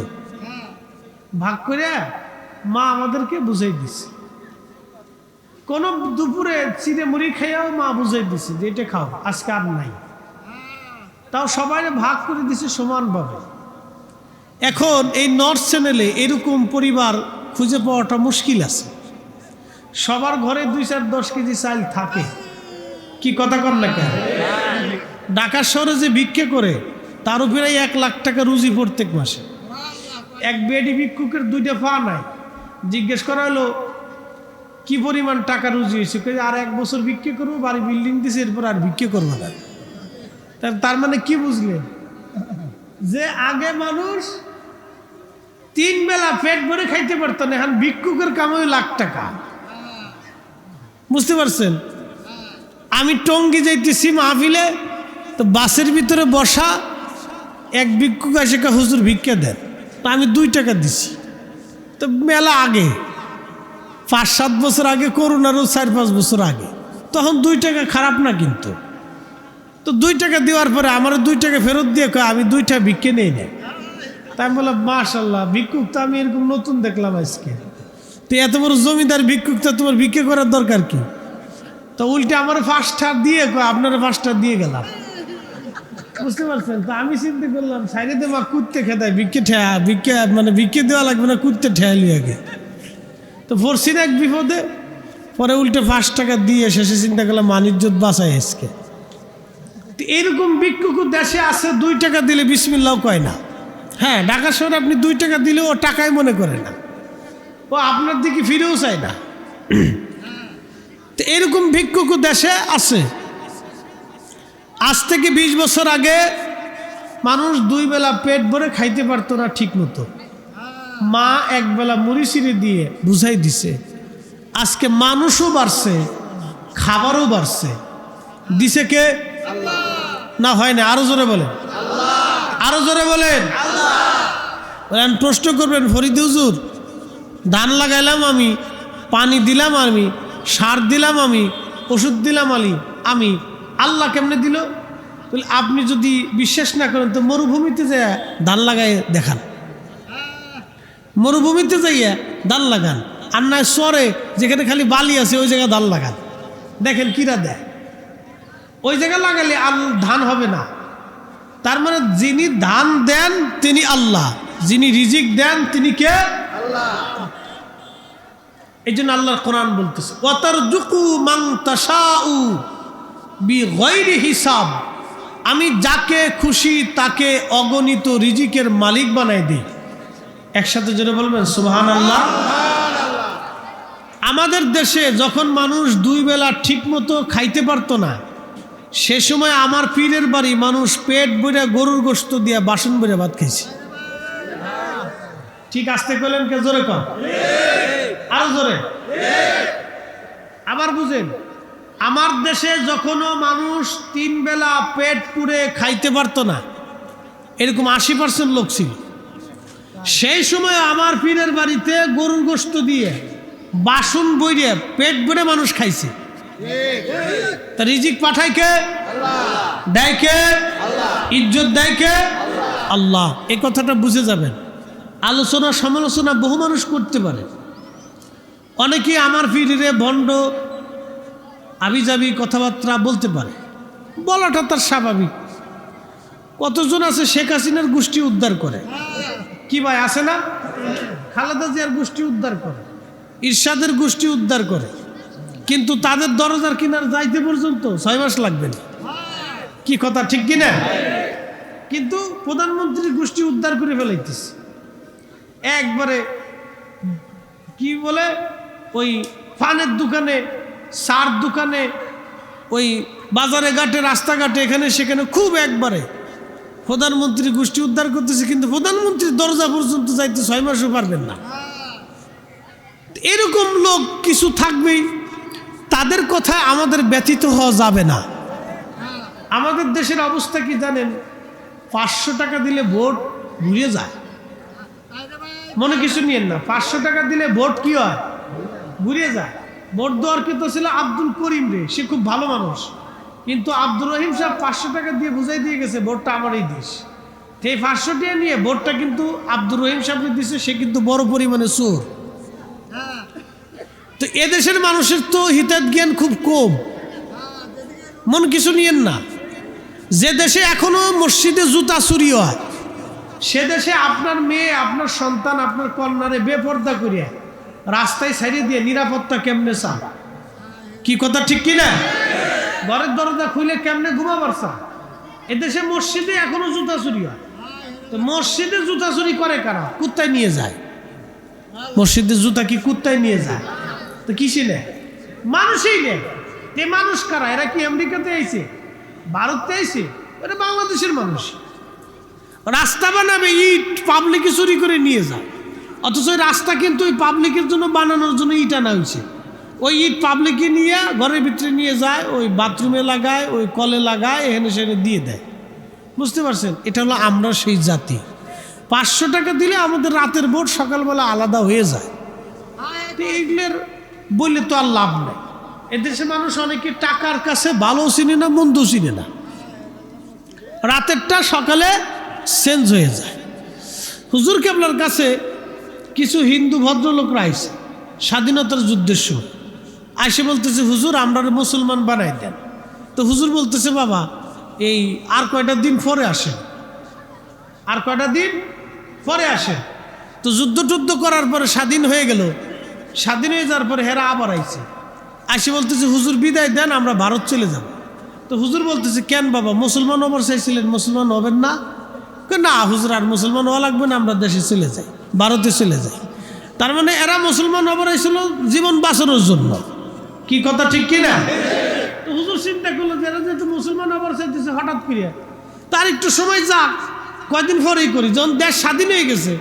ভাগ করে মা আমাদেরকে বুঝাই দিছে। কোন দুপুরে চিড়ে মুড়ি খাইয়াও মা বুঝাই দিছে যে এটা খাও, আজকে আর নাই। তাও সবাই ভাগ করে দিছে সমানভাবে। এখন এই নর্থ চ্যানেলে এরকম পরিবার খুঁজে পাওয়াটা মুশকিল আছে। সবার ঘরে 2-4-10 কেজি চাল থাকে, কি কথা কর না কেন? ঢাকা শহরে যে ভিক্ষে করে তার উপরে 1 লাখ টাকা রুজি প্রত্যেক মাসে। এক বেডি ভিক্ষুকের 2টা পা নাই। জিজ্ঞেস করা হলো কি পরিমাণ টাকা রুজি হয়েছে, আর 1 বছর ভিক্ষে করবো, বাড়ি বিল্ডিং দিছে, এরপর আর ভিক্ষে করবো না। তার মানে কি বুঝলেন? যে আগে মানুষ 3 বেলা পেট ভরে খাইতে পারত না, এখন ভিক্ষুকের কামাই লাখ টাকা। বুঝতে পারছেন? আমি টঙ্গী যাইতেছি মাহফিলে, তো বাসের ভিতরে বসা এক ভিক্ষুক এসে হুজুর ভিক্ষা দেন, তো আমি 2 টাকা দিছি। তো মেলা আগে, 5-7 বছর আগে, করোনারও 4-5 বছর আগে, তখন 2 টাকা খারাপ না। কিন্তু তো 2 টাকা দেওয়ার পরে আমার 2 টাকা ফেরত দিয়ে কয় আমি 2টা ভিক্ষে নেই না। তাই আমি বললাম মাশাল্লাহ, ভিক্ষুক তো আমি এরকম নতুন দেখলাম আজকে। তো এত বড় জমিদার ভিক্ষুক, তো তোমার ভিক্ষে করার দরকার কি? তো উল্টে আমার 5টা দিয়ে কয় আপনারা 5টা দিয়ে গেলাম। বুঝতে পারছেন? তো আমি চিন্তা করলাম সাইডে দেওয়া কুত্তে খেতায় ভিক্ষে দেওয়া লাগবে না, কুত্তে ঠেয়ালি আগে। তো পড়ছি না এক বিপদে, পরে উল্টে 5 টাকা দিয়ে শেষে চিন্তা করলাম মানিজ্জত বাঁচায় আজকে। তো এরকম ভিক্ষুক দেশে আছে, 2 টাকা দিলে বিসমিল্লাহ কয় না। হ্যাঁ, ঢাকা শহরে আপনি 2 টাকা দিলেও ও টাকাই মনে করে না, ও আপনার দিকে ফিরেও চায় না। তো এরকম ভিক্ষুক দেশে আছে। আজ থেকে 20 বছর আগে মানুষ 2 বেলা পেট ভরে খাইতে পারতো না ঠিক মতো। মা 1 বেলা মুড়ি চিড়ে দিয়ে বুঝাই দিছে। আজকে মানুষও বাড়ছে, খাবারও বাড়ছে। দিছে কে? না হয় না, আরো জোরে বলেন, আরো জোরে বলেন। প্রশ্ন করবেন ফরিদ হুজুর, ধান লাগাইলাম আমি, পানি দিলাম আমি, সার দিলাম আমি, ওষুধ দিলাম আমি, আল্লাহ কেমনে দিল? তাহলে আপনি যদি বিশ্বাস না করেন তো মরুভূমিতে যাইয়া ধান লাগাই দেখান, মরুভূমিতে যাইয়া ধান লাগান। আর নয় চরে যেখানে খালি বালি আছে ওই জায়গায় ধান লাগান, দেখেন কিরা দেয়। ওই জায়গায় লাগালে ধান হবে না। তার মানে যিনি ধান দেন তিনি আল্লাহ, যিনি রিজিক দেন তিনি কে? আল্লাহ। এই জন্য আল্লাহর কোরআন বলতেছে ওয়াতারযুকু মান তাশাউ বিগাইরি হিসাব, আমি যাকে খুশি তাকে অগণিত রিজিকের মালিক বানাই দিই। একসাথে জোরে বলবেন সুবহানাল্লাহ। আমাদের দেশে যখন মানুষ 2 বেলা ঠিক মতো খাইতে পারতো না, সে সময় আমার পীরের বাড়ি মানুষ পেট ভরে গরুর গোশত দিয়া বাসন ভরে ভাত খাইছে। ঠিক আসতে কইলেন কে? জোরে কর, আরো জোরে। আবার বুঝেন, আমার দেশে যখনও মানুষ 3 বেলা পেট পুরে খাইতে পারতো না, এরকম 80% লোক ছিল, সেই সময় আমার পীরের বাড়িতে গরুর গোশত দিয়ে বাসন বইরে পেট ভরে মানুষ খাইছে। তা রিজিক পাঠায় কে? দেয় কে? ইজ্জত দেয় কে? আল্লাহ। এই কথাটা বুঝে যাবেন। আলোচনা সমালোচনা বহু মানুষ করতে পারে। অনেকে আমার পীরে ভণ্ড আবিজাবি কথাবার্তা বলতে পারে, বলাটা তার স্বাভাবিক। কতজন আছে শেখ হাসিনার গোষ্ঠী উদ্ধার করে, কি ভাই আছে না? খালেদা জিয়ার গোষ্ঠী উদ্ধার করে, ইরশাদের গোষ্ঠী উদ্ধার করে, কিন্তু তাদের দরজার কিনার যাইতে পর্যন্ত 6 মাস লাগবে না। কি কথা ঠিক কিনা? কিন্তু প্রধানমন্ত্রীর গোষ্ঠী উদ্ধার করে ফেলাইতেছে একবারে। কি বলে, ওই পানের দোকানে, সার দোকানে, ওই বাজারে ঘাটে, রাস্তাঘাটে, এখানে সেখানে খুব একবারে প্রধানমন্ত্রী গোষ্ঠী উদ্ধার করতেছে, কিন্তু প্রধানমন্ত্রীর দরজা পর্যন্ত যাইতে 6 মাসও পারবেন না। এরকম লোক কিছু থাকবেই, তাদের কথায় আমাদের ব্যতীত হওয়া যাবে না। আমাদের দেশের অবস্থা কি জানেন? 500 টাকা দিলে ভোট ঘুরিয়ে যায়। মনে কিছু নিয়েন না, 500 টাকা দিলে ভোট কি হয়? ঘুরিয়ে যায়। ভোট দেওয়ার কিন্তু ছিল আব্দুল করিম রে, সে খুব ভালো মানুষ, কিন্তু আব্দুর রহিম সাহেব 500 টাকা দিয়ে বুঝাই দিয়ে গেছে ভোটটা আমারই দিস। এই 500 টাকা নিয়ে ভোটটা কিন্তু আব্দুর রহিম সাহেবকে দিচ্ছে, সে কিন্তু বড় পরিমাণে চোর। তো এদেশের মানুষের তো হিতাত জ্ঞান খুব কম, মন কিছু নিয়েন না। যে দেশে এখনো মসজিদে জুতা চুরি হয়, সে দেশে আপনার মেয়ে, আপনার সন্তান, আপনার কন্যারে বেপর্দা করিয়া রাস্তায় ছাড়িয়ে দিয়ে নিরাপত্তা কেমনে চান? কি কথা ঠিক কিনা? ঘরের দরজা খুলে কেমনে ঘুমাবার চান? এদেশে মসজিদে এখনো জুতা চুরি হয়। তো মসজিদে জুতা চুরি করে কারা? কুত্তায় নিয়ে যায়। মসজিদের জুতা কি কুত্তায় নিয়ে যায়? তো কিসে নেয়? মানুষই নেয়। এ মানুষ কারা? এরা কি আমেরিকাতে আইছে, ভারতে আইছে? এটা বাংলাদেশের মানুষ। রাস্তা বানাবে, ইট পাবলিকে চুরি করে নিয়ে যায়, অথচ ওই রাস্তা কিন্তু ওই পাবলিকের জন্য বানানোর জন্য ইট আনা হয়েছে। ওই ইট পাবলিকে নিয়ে ঘরের ভিতরে নিয়ে যায়, ওই বাথরুমে লাগায়, ওই কলে লাগায়, এখানে সেখানে দিয়ে দেয়। বুঝতে পারছেন? এটা হলো আমরা সেই জাতি। 500 টাকা দিলে আমাদের রাতের ভোট সকালবেলা আলাদা হয়ে যায়। এইগুলোর বললে তো আর লাভ নেই। এদেশে মানুষ অনেকে টাকার কাছে ভালো চিনে না, মন্দ চিনে না। রাতেরটা সকালে চেঞ্জ হয়ে যায়। হুজুর কেবলার কাছে কিছু হিন্দু ভদ্রলোকরা আইছে স্বাধীনতার যুদ্ধের সময়, আইসে বলতেছে, হুজুর আমরা মুসলমান বানাই দেন। তো হুজুর বলতেছে, বাবা এই আর কয়টা দিন পরে আসেন, আর কয়টা দিন পরে আসেন। তো যুদ্ধ করার পরে স্বাধীন হয়ে গেল। স্বাধীন হয়ে যাওয়ার পরে হেরা আবার আইছে, আইসে বলতেছে, হুজুর বিদায় দেন, আমরা ভারত চলে যাব। তো হুজুর বলতেছে, কেন বাবা, মুসলমান হবার চাইছিলেন, মুসলমান হবেন না? না হুজুর, আর মুসলমান হওয়া লাগবে না, আমরা দেশে চলে যাই, ভারতে চলে যাই। তার মানে এরা মুসলমান হবার আইছিল জীবন বাঁচানোর জন্য। কি কথা ঠিক কিনা? তো হুজুর চিন্তা করলো যে এরা যেহেতু মুসলমান হবার চাইতেছে হঠাৎ করিয়া, তার একটু সময় যাক, কয়দিন পরেই করি। যখন দেশ স্বাধীন হয়ে গেছে,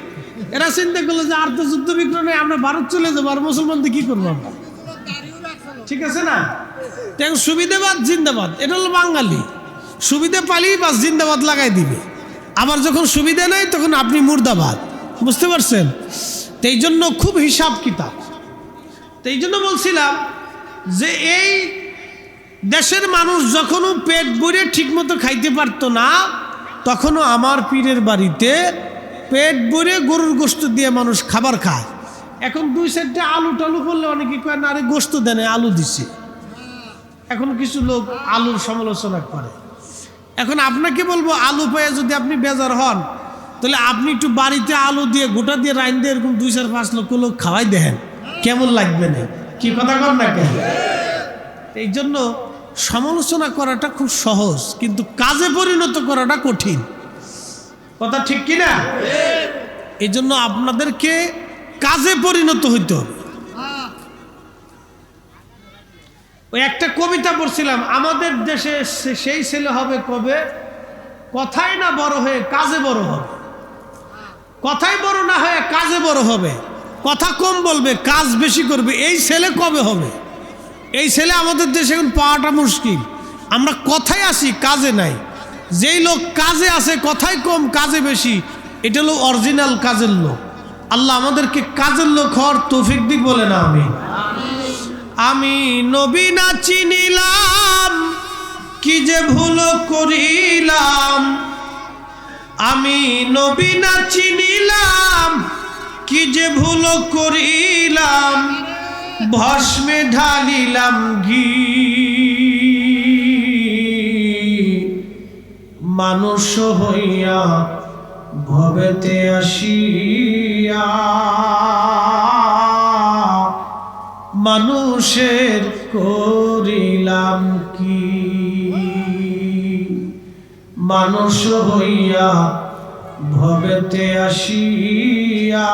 এরা চিন্তা করলো যে আর তো যুদ্ধ বিগ্রহ নেই, আমরা ভারত চলে যাবো, আর মুসলমানদের কি করবো আমরা? ঠিক আছে না? তেমন সুবিধাবাদ জিন্দাবাদ, এটা হলো বাঙালি। সুবিধা পালিয়ে বাস জিন্দাবাদ লাগাই দিবে। আবার যখন সুবিধা নেই তখন আপনি মুর্দাবাদ। বুঝতে পারছেন? তো এই জন্য খুব হিসাব কিতাব। তো এই জন্য বলছিলাম যে এই দেশের মানুষ যখনও পেট ভরে ঠিকমতো খাইতে পারতো না, তখনও আমার পীরের বাড়িতে পেট ভরে গরুর গোশত দিয়ে মানুষ খাবার খায়। এখন 2-4টা আলু টালু করলে অনেকে কয় না, আরে গোশত দেন, আলু দিছে। এখন কিছু লোক আলুর সমালোচনা করে। এখন আপনাকে বলবো, আলু পেয়ে যদি আপনি বেজার হন, তাহলে আপনি একটু বাড়িতে আলু দিয়ে গোটা দিয়ে রাইন দিয়ে এরকম 2-4-5 লক্ষ লোক খাওয়াই দেখেন, কেমন লাগবে না? কি কথা কর না কেন? এই জন্য সমালোচনা করাটা খুব সহজ, কিন্তু কাজে পরিণত করাটা কঠিন। কথা ঠিক কিনা? এই জন্য আপনাদেরকে কাজে পরিণত হইতে হবে। ওই একটা কবিতা পড়ছিলাম, আমাদের দেশে সেই ছেলে হবে কবে, কথাই না বড় হয়ে কাজে বড় হবে। কথাই বড় না হয়ে কাজে বড় হবে, কথা কম বলবে, কাজ বেশি করবে। এই ছেলে কবে হবে? এই ছেলে আমাদের দেশে এখন পাওয়াটা মুশকিল। আমরা কথায় আসি, কাজে নাই। যেই লোক কাজে আছে, কথাই কম কাজে বেশি, এটা হলো অরিজিনাল কাজের লোক। আল্লাহ আমাদেরকে কাজের লোক হওয়ার তৌফিক দিক, বলে না আমি। আমি নবী না চিনিলাম, কি যে ভুল করিলাম। আমি নবী না চিনিলাম, কি যে ভুল করিলাম। ভস্মে ঢালিলাম ঘি, মানুষ হইয়া ভবেতে আসিয়া। মানুষের করিলাম কি, মানুষ হইয়া ভবেতে আসিয়া।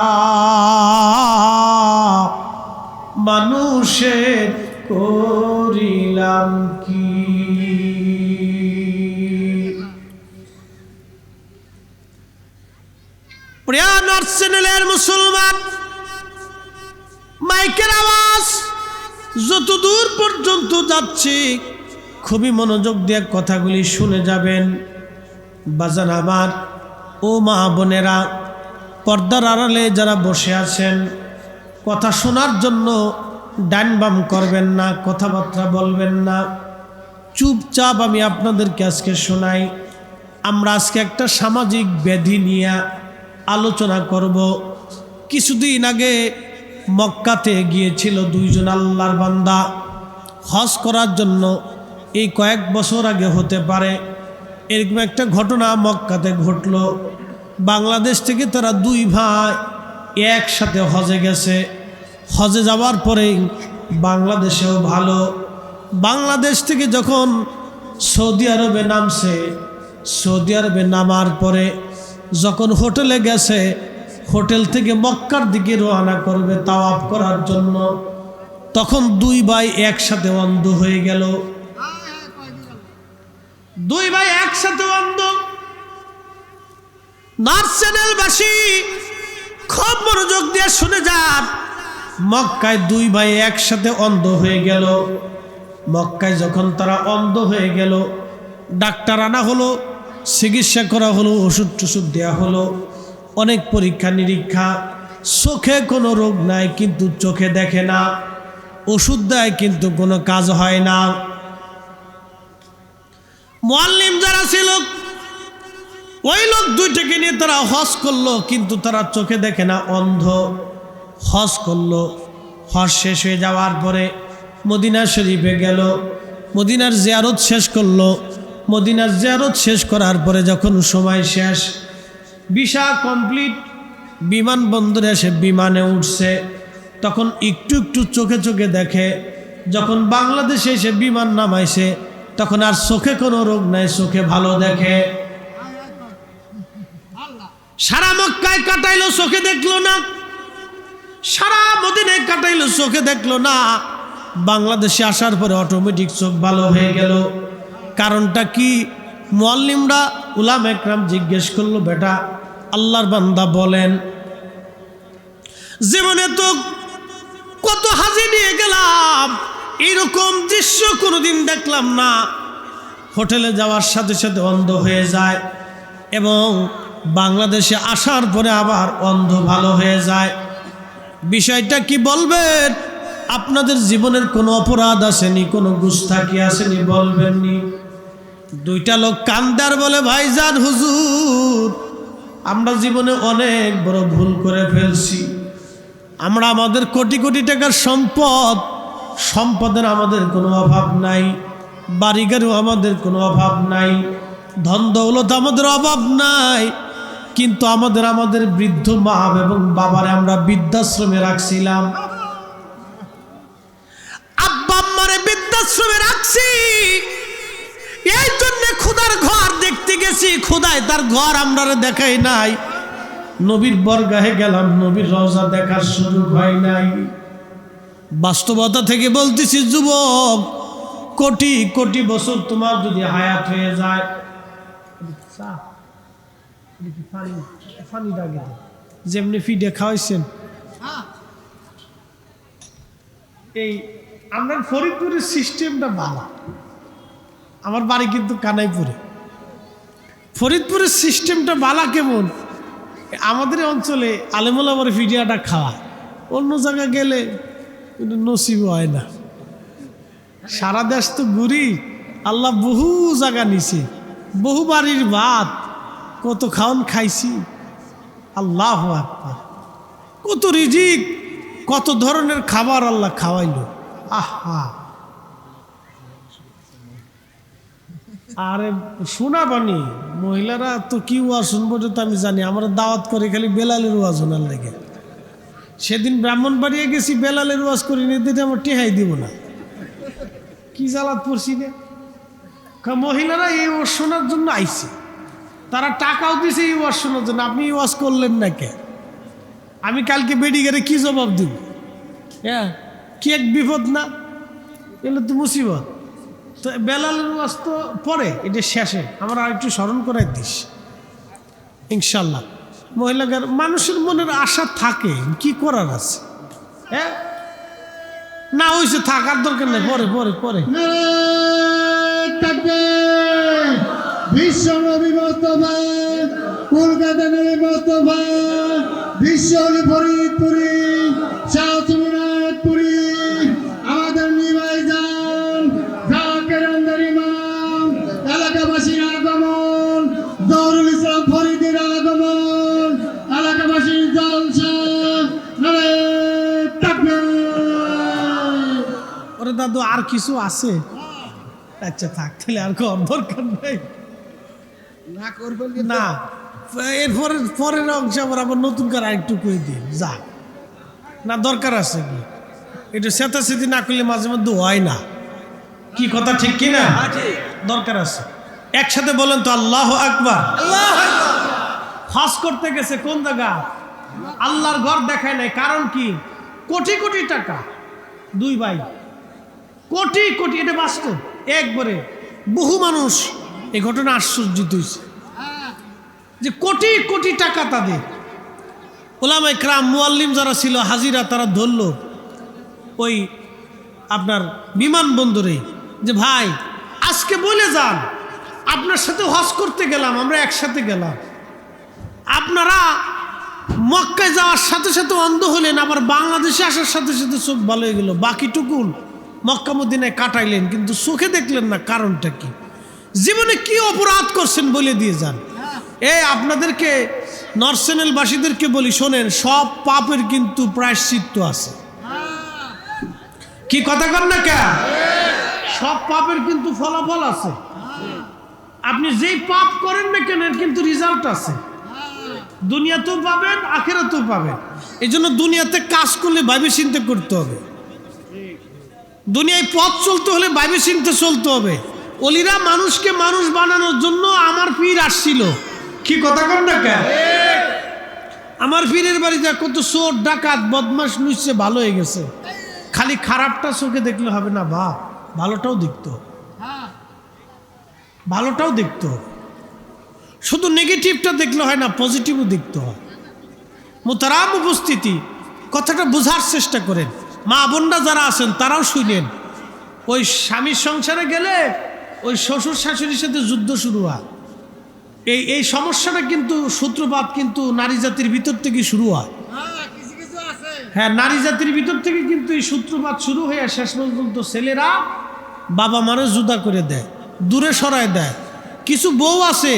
মানুষের করিলাম কি। প্রিয় নর্থ চ্যানেলের মুসলমান, মাইকের আওয়াজ যতদূর পর্যন্ত যাচ্ছে খুবই মনোযোগ দিয়ে কথাগুলি শুনে যাবেন। বাজান আমার, ও মা বোনেরা, পর্দার আড়ালে যারা বসে আছেন, কথা শোনার জন্য ডান বাম করবেন না, কথাবার্তা বলবেন না, চুপচাপ আমি আপনাদেরকে আজকে শোনাই। আমরা আজকে একটা সামাজিক ব্যাধি নিয়ে আলোচনা করব। কিছুদিন আগে মক্কাতে গিয়েছিল দুইজন আল্লাহর বান্দা হজ করার জন্য। এই কয়েক বছর আগে হতে পারে, এরকম একটা ঘটনা মক্কাতে ঘটল। বাংলাদেশ থেকে তারা দুই ভাই একসাথে হজে গেছে। হজে যাওয়ার পরেই বাংলাদেশেও ভালো, বাংলাদেশ থেকে যখন সৌদি আরবে নামছে, সৌদি আরবে নামার পরে যখন হোটেলে গেছে, হোটেল থেকে মক্কার দিকে রওনা করবে তাওয়াফ করার জন্য, তখন দুই ভাই একসাথে অন্ধ হয়ে গেল। দুই ভাই একসাথে অন্ধ। নার্স চ্যানেলবাসী খুব মনোযোগ দিয়ে শুনে যান। মক্কায় দুই ভাই একসাথে অন্ধ হয়ে গেল। মক্কায় যখন তারা অন্ধ হয়ে গেল, ডাক্তার আনা হলো, চিকিৎসা করা হলো, ওষুধ টষুধ দেওয়া হলো, অনেক পরীক্ষা নিরীক্ষা। চোখে কোনো রোগ নাই, কিন্তু চোখে দেখে না। ওষুধ দেয় কিন্তু কোনো কাজ হয় না। মুআল্লিম যারা ছিল, ওই লোক দুইটাকে নিয়ে তারা হজ করলো, কিন্তু তারা চোখে দেখে না, অন্ধ। হজ করলো, হজ শেষ হয়ে যাওয়ার পরে মদিনা শরীফে গেল, মদিনার জিয়ারত শেষ করলো। মদিনার জিয়ারত শেষ করার পরে যখন সময় শেষ, ভিসা কমপ্লিট, বিমানবন্দরে এসে বিমানে উঠছে, তখন একটু একটু চোখে চোখে দেখে। যখন বাংলাদেশে এসে বিমান নামাইছে, তখন আর চোখে কোনো রোগ নাই, চোখে ভালো দেখে। সারা মক্কায় কাটাইলো, চোখে দেখলো না। সারা মদিনায় কাটাইলো, চোখে দেখলো না। বাংলাদেশে আসার পরে অটোমেটিক চোখ ভালো হয়ে গেল। কারণটা কি? মুআল্লিমরা উলামা একরাম জিজ্ঞেস করলো, বেটা আল্লাহর বান্দা বলেন, জীবনে তো কত হাজি নিয়ে গেলাম, এরকম দৃশ্য কোনোদিন দেখলাম না। হোটেলে যাওয়ার সাথে সাথে অন্ধ হয়ে যায়, এবং বাংলাদেশে আসার পরে আবার অন্ধ ভালো হয়ে যায়। বিষয়টা কি বলবেন? আপনাদের জীবনের কোনো অপরাধ আসেনি, কোনো গুস্তাখি আসেনি, বলবেননি? দুইটা লোক কান্দার বলে, ভাইজান হুজুর, আমরা জীবনে অনেক বড় ভুল করে ফেলছি। আমরা আমাদের কোটি কোটি টাকার সম্পদ, সম্পদের আমাদের কোনো অভাব নাই, বাড়িঘরেও আমাদের কোনো অভাব নাই, ধন দৌলত আমাদের অভাব নাই, কিন্তু আমাদের বৃদ্ধ মা এবং বাবারে আমরা বৃদ্ধাশ্রমে রাখছিলাম। আব্বা আম্মারে বৃদ্ধাশ্রমে রাখছি, এই জন্য খোদার ঘর দেখতে গেছি, খোদায় তার ঘর আমরা দেখাই নাই। নবীর বরগাহে গেলাম, নবীর রওজা দেখার সুযোগ হয় নাই। বাস্তবতা থেকে বলতেছি যুবক, কোটি কোটি বছর তোমার যদি হায়াত হয়ে যায়, যেমনি ফিডে খাওয়াইছেন, এই আমরা ফরিদপুরের সিস্টেমটা ভালো। আমার বাড়ি কিন্তু কানাইপুরে। ফরিদপুরের সিস্টেমটা বালা কেমন? আমাদের অঞ্চলে আলেমুলা আমার ফিডিয়াটা খাওয়া, অন্য জায়গায় গেলে কিন্তু নসিব হয় না। সারা দেশ তো ঘুরি, আল্লাহ বহু জায়গা নিছে, বহু বাড়ির ভাত, কত খাওন খাইছি। আল্লাহু আকবার, কত রিজিক, কত ধরনের খাবার আল্লাহ খাওয়াইলো। আহা, আরে শোনা বানি মহিলারা তো কি ওয়াজ শুনবো তো আমি জানি। আমরা দাওয়াত করে খালি বেলালের ওয়াজ শোনার লেগে। সেদিন ব্রাহ্মণবাড়িয়ে গেছি, বেলালের ওয়াজ করি নিতে আমার টেহাই দিব না, কি জ্বালাত পড়ছি রে। মহিলারা এই ওয়াজ শোনার জন্য আইছে, তারা টাকাও দিছে এই ওয়াজ শোনার জন্য। আপনি এই ওয়াজ করলেন না কে? আমি কালকে বেডিগারে কি জবাব দিব? হ্যাঁ, কি এক বিপদ না? এগুলো তো মুসিবত। তো বেলালের ওয়াজ তো পরে, এটা শেষে আমরা আরেকটু স্মরণ করাই দিস ইনশাল্লাহ। মহিলাদের মানুষের মনের আশা থাকে, কি করার আছে? হ্যাঁ, না হয়েছে থাকার দরকার নেই, পরে পরে পরে। বিশ্ব নবী মোস্তফা, কলকাতা নবী মোস্তফা, বিশ্ব নবী ফরিদপুরি, শাহসুনাথপুরি, আমাদের নিবাই যান, জাকের আন্দার ইমাম, এলাকাবাসীর আগমন, দাদু আর কিছু আছে? আচ্ছা থাক, তাহলে আর দরকার নেই। না করবেন না, এরপরে পরের অংশ আবার নতুন করে আরেকটু করে দিন যা। না দরকার আছে কি? এটা চেতাচেতি না করলে মাঝে মধ্যে হয় না। কি কথা ঠিক কি না? দরকার আছে। একসাথে বলেন তো আল্লাহু আকবার। হজ করতে গেছে কোন জায়গা? আল্লাহর ঘর দেখায় নাই। কারণ কি? কোটি কোটি টাকা, দুই ভাই, কোটি কোটি, এটা বাস্তব একবারে। বহু মানুষ এই ঘটনা আশ্চর্যিত হয়েছে যে কোটি কোটি টাকা তাদের। ওলামায়ে কেরাম, মুআল্লিম যারা ছিল, হাজিরা, তারা ধরল ওই আপনার বিমানবন্দরে যে ভাই আজকে বলে যান, আপনার সাথে হজ করতে গেলাম, আমরা একসাথে গেলাম, আপনারা মক্কায় যাওয়ার সাথে সাথে অন্ধ হলেন, আবার বাংলাদেশে আসার সাথে সাথে চোখ ভালো হয়ে গেল, বাকিটুকুন মক্কা মদিনায় কাটাইলেন, কিন্তু চোখে দেখলেন না। কারণটা কি? জীবনে কি অপরাধ করছেন বলে দিয়ে যান। আপনাদেরকে নরসেনেলবাসীদেরকে বলি, শোনেন, সব পাপের কিন্তু প্রায়শ্চিত্ত আছে। কি কথা কন না কে? সব পাপের কিন্তু ফলাফল আছে। আপনি যেই পাপ করেন না কেন, এর কিন্তু রেজাল্ট আছে। দুনিয়াতেও পাবেন, আখিরাতেও পাবেন। এই জন্য দুনিয়াতে কাজ করলে ভাবে চিন্তা করতে হবে। দুনিয়ায় পথ চলতে হলে ভাবে চিন্তা চলতে হবে। অলিরা মানুষকে মানুষ বানানোর জন্য আমার পীর আসছিল। কি কথা কন না কে? আমার পীরের বাড়িতে কত চোর ডাকাত বদমাশ লুইছে, ভালো হয়ে গেছে। খালি খারাপটা চোখে দেখলে হবে না, ভালোটাও দেখতো, ভালোটাও দেখতো। শুধু নেগেটিভটা দেখলে হয় না, পজিটিভও দেখতে হয়। মোহতারাম উপস্থিতি, কথাটা বোঝার চেষ্টা করেন। মা বোনরা যারা আছেন তারাও শুনেন। ওই স্বামীর সংসারে গেলে ওই শ্বশুর শাশুড়ির সাথে যুদ্ধ শুরু হয়। এই সমস্যাটা কিন্তু সূত্রপাত কিন্তু নারী জাতির ভিতর থেকে শুরু হয়। হ্যাঁ, নারী জাতির ভিতর থেকে কিন্তু এই সূত্রপাত শুরু হয়ে শেষ পর্যন্ত ছেলেরা বাবা মারে জুদা করে দেয়, দূরে সরায় দেয়। কিছু বউ আছে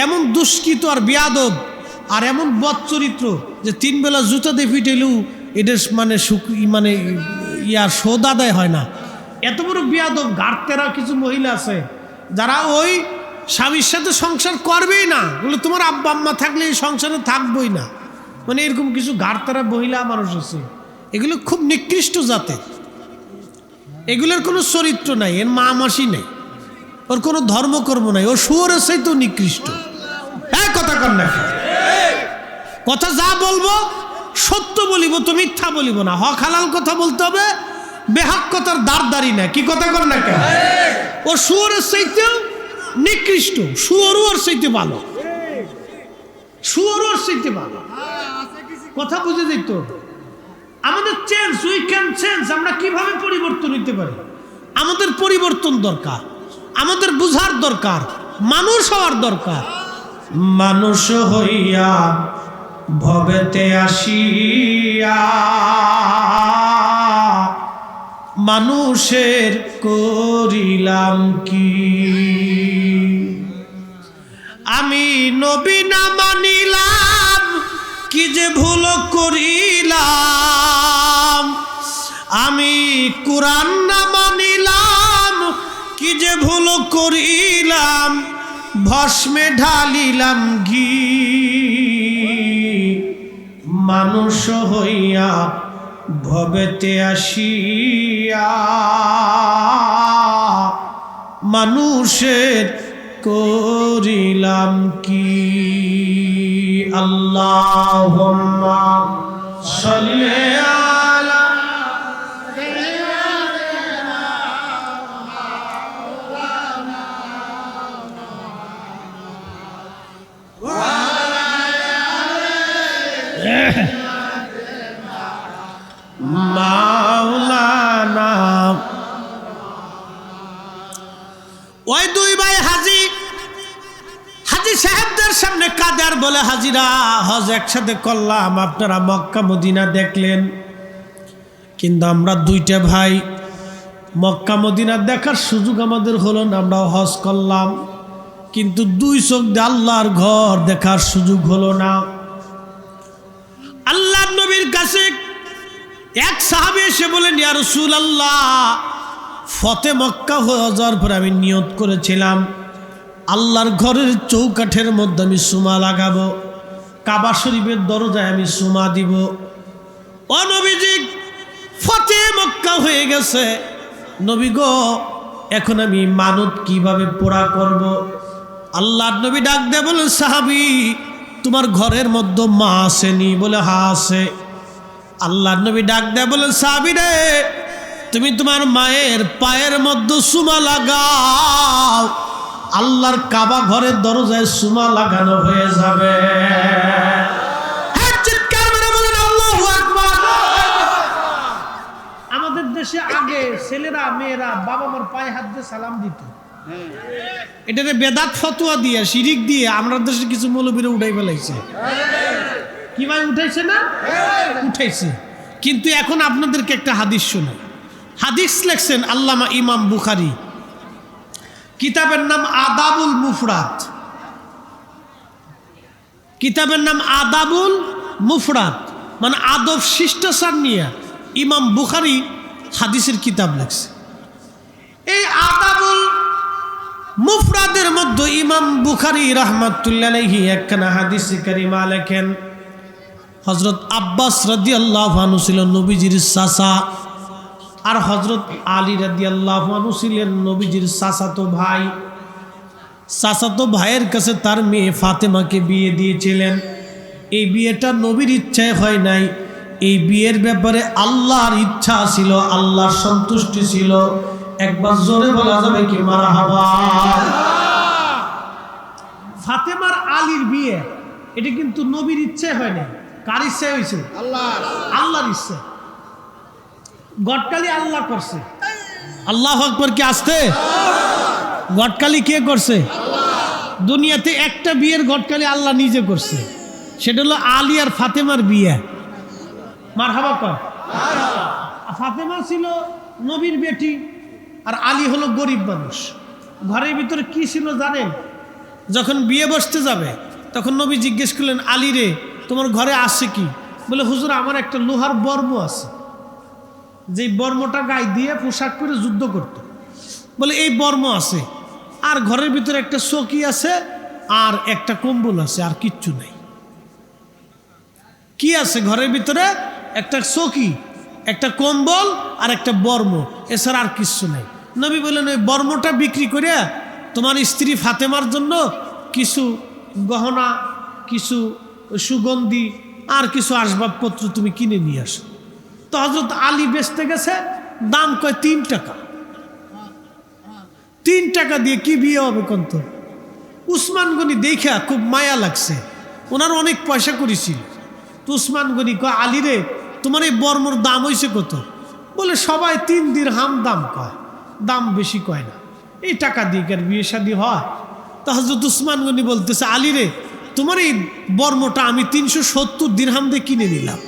এমন দুষ্কৃত আর বেয়াদব আর এমন বদ চরিত্র যে 3 বেলা জুতা দিয়ে পিটেলেও এদের মানে ইয়ার শোধ আদায় হয় না। এত বড় বেয়াদব গাড়তেরা কিছু মহিলা আছে যারা ওই স্বামীর সাথে সংসার করবেই না, বলে তোমার আব্বা আম্মা থাকলে এই সংসারে থাকবই না। মানে এরকম কিছু গাড়তারা মহিলা মানুষ আছে। এগুলো খুব নিকৃষ্ট জাতের। এগুলোর কোনো চরিত্র নাই, এর মা মাসি নেই, ওর কোনো ধর্মকর্ম নাই, ও শুয়োরের চাইতেও নিকৃষ্ট। হ্যাঁ, কথা কর না, কথা যা বলবো সত্য বলিব তো মিথ্যা বলিব না। হক হালাল কথা বলতে হবে, বেহক কথার দাঁড় না। কি কথা কর না কেন? ও শুয়োরের চাইতেও নিকৃষ্ট, শুয়োরও ওর চাইতে ভালো, শুয়োরও ওর চাইতে ভালো। কথা বুঝে দিত। আমাদের চেঞ্জ, উই ক্যান চেঞ্জ। আমরা কিভাবে পরিবর্তন হইতে পারি? আমাদের পরিবর্তন দরকার, আমাদের বুঝার দরকার, মানুষ হওয়ার দরকার। মানুষ হইয়া ভবেতে আসিয়া মানুষের করিলাম কি? আমি নবী না মানিলাম, কি যে ভুল করিলাম। আমি কুরআন না মানিলাম, কি যে ভুল করিলাম। ভস্মে ঢালিলাম ঘি, মানুষ হইয়া ভবেতে আসিয়া মানুষের করিলাম কি? আল্লাহুম্মা সাল্লি আলা মাওলানা। ওই দুই ভাই হাজি সাহেবদের সামনে কাদের বলে, হাজিরা হজ একসাথে করলাম, আপনারা মক্কা মদিনা দেখলেন, কিন্তু আমরা দুইটা ভাই মক্কা মদিনা দেখার সুযোগ আমাদের হলো না। আমরাও হজ করলাম, কিন্তু দুই চোখ দিয়ে আল্লাহর ঘর দেখার সুযোগ হলো না। আল্লাহর নবীর কাছে এক সাহাবী এসে বলেন, ইয়া রাসূলুল্লাহ, ফতে মক্কা হয়ে যাওয়ার পরে আমি নিয়ত করেছিলাম আল্লাহর ঘরের চৌকাঠের মধ্যে আমি সুমা লাগাবো, কাবা শরীফের দরজায় আমি সুমা দিব। ও নবীজি, ফতে মক্কা হয়ে গেছে, নবী গো এখন আমি মানত কিভাবে পুরা করব? আল্লাহর নবী ডাক দিয়ে বলেন, সাহাবী তোমার ঘরের মধ্যে মা আসেনি? বলে হ্যাঁ আছে। আল্লাহর নবী ডাক দিয়ে বলেন, সাহাবী রে তুমি তোমার মায়ের পায়ের মধ্যে সুমা লাগাও, আল্লাহর কাবা ঘরের দরজায় সুমা লাগানো হয়ে যাবে। আমাদের দেশে আগে ছেলেরা মেয়েরা বাবা মার পায়ে হাত দিয়ে সালাম দিত, এটাতে বেদাত ফতোয়া দিয়ে শিরিক দিয়ে আমরা দেশে কিছু মৌলবীরা উঠাই ফেলাইছে। কি ভাই উঠাইছে না? উঠাইছে। কিন্তু এখন আপনাদেরকে একটা হাদিস শোনাই। হাদিস লেখছেন আল্লামা ইমাম বুখারী, কিতাবের নাম আদাবুল মুফরাদ। কিতাবের নাম আদাবুল মুফরাদ, মানে আদব শিষ্টাচার নিয়ে ইমাম বুখারী হাদিসের কিতাব লেখছে। এই আদাবুল মুফরাদের মধ্যে ইমাম বুখারী রাহমাতুল্লাহ আলাইহি একখানা হাদিস কারিমা লেখেন। হযরত আব্বাস রাদিয়াল্লাহু আনহু ছিলেন নবীজির চাচা, আর হযরত আলী রাদিয়াল্লাহু আনহু ছিলেন নবীজির চাচাতো ভাই। চাচাতো ভাইয়ের কাছে তার মেয়ে ফাতেমাকে বিয়ে দিয়েছিলেন। এই বিয়েটা নবীর ইচ্ছায় হয় নাই, এই বিয়ের ব্যাপারে আল্লাহর ইচ্ছা ছিল, আল্লাহর সন্তুষ্টি ছিল। একবার জোরে বলা যাবে কি মারহাবা? ফাতেমার আলীর বিয়ে এটা কিন্তু নবীর ইচ্ছায় হয় নাই। কার ইচ্ছায় হয়েছে? আল্লাহর ইচ্ছা। গটকালি আল্লাহ করছে। আল্লাহু আকবার কি আসতে? গটকালি কে করছে? দুনিয়াতে একটা বিয়ের গটকালি আল্লাহ নিজে করছে, সেটা হলো আলী আর ফাতেমার বিয়ে। মারহাবা কর। ফাতেমা ছিল নবীর বেটি, আর আলী হলো গরিব মানুষ। ঘরের ভিতরে কি ছিল জানেন? যখন বিয়ে বসতে যাবে তখন নবী জিজ্ঞেস করলেন, আলী রে তোমার ঘরে আসছে কি? বলে হুজুর আমার একটা লোহার বর্ম আছে, যেই বর্মটা গায়ে দিয়ে পোশাক পরে যুদ্ধ করত। বলে এই বর্ম আছে, আর ঘরের ভিতরে একটা চৌকি আছে, আর একটা কম্বল আছে, আর কিচ্ছু নেই। কি আছে ঘরের ভিতরে? একটা চৌকি, একটা কম্বল, আর একটা বর্ম, এছাড়া আর কিচ্ছু নেই। নবী বললেন ওই বর্মটা বিক্রি করে তোমার স্ত্রী ফাতেমার জন্য কিছু গহনা, কিছু সুগন্ধি, আর কিছু আসবাবপত্র তুমি কিনে নিয়ে আসো। তো হযরত আলী বেচতে গেছে, দাম কয় 3 টাকা। 3 টাকা দিয়ে কি বিয়ে হবে কন্ত? উসমান গনি দেখা খুব মায়া লাগছে, ওনার অনেক পয়সা করেছিল। তো উসমান গনি কয়, আলী রে তোমার এই বর্মর দাম হয়েছে কত? বলে সবাই 3 দিরহাম দাম কয়, দাম বেশি কয় না। এই টাকা দিয়ে কি আর বিয়ে শাদী হয়? তো হযরত উসমান গনি বলতেছে, আলী রে তোমার এই বর্মটা আমি 370 দিরহাম দিয়ে কিনে নিলাম।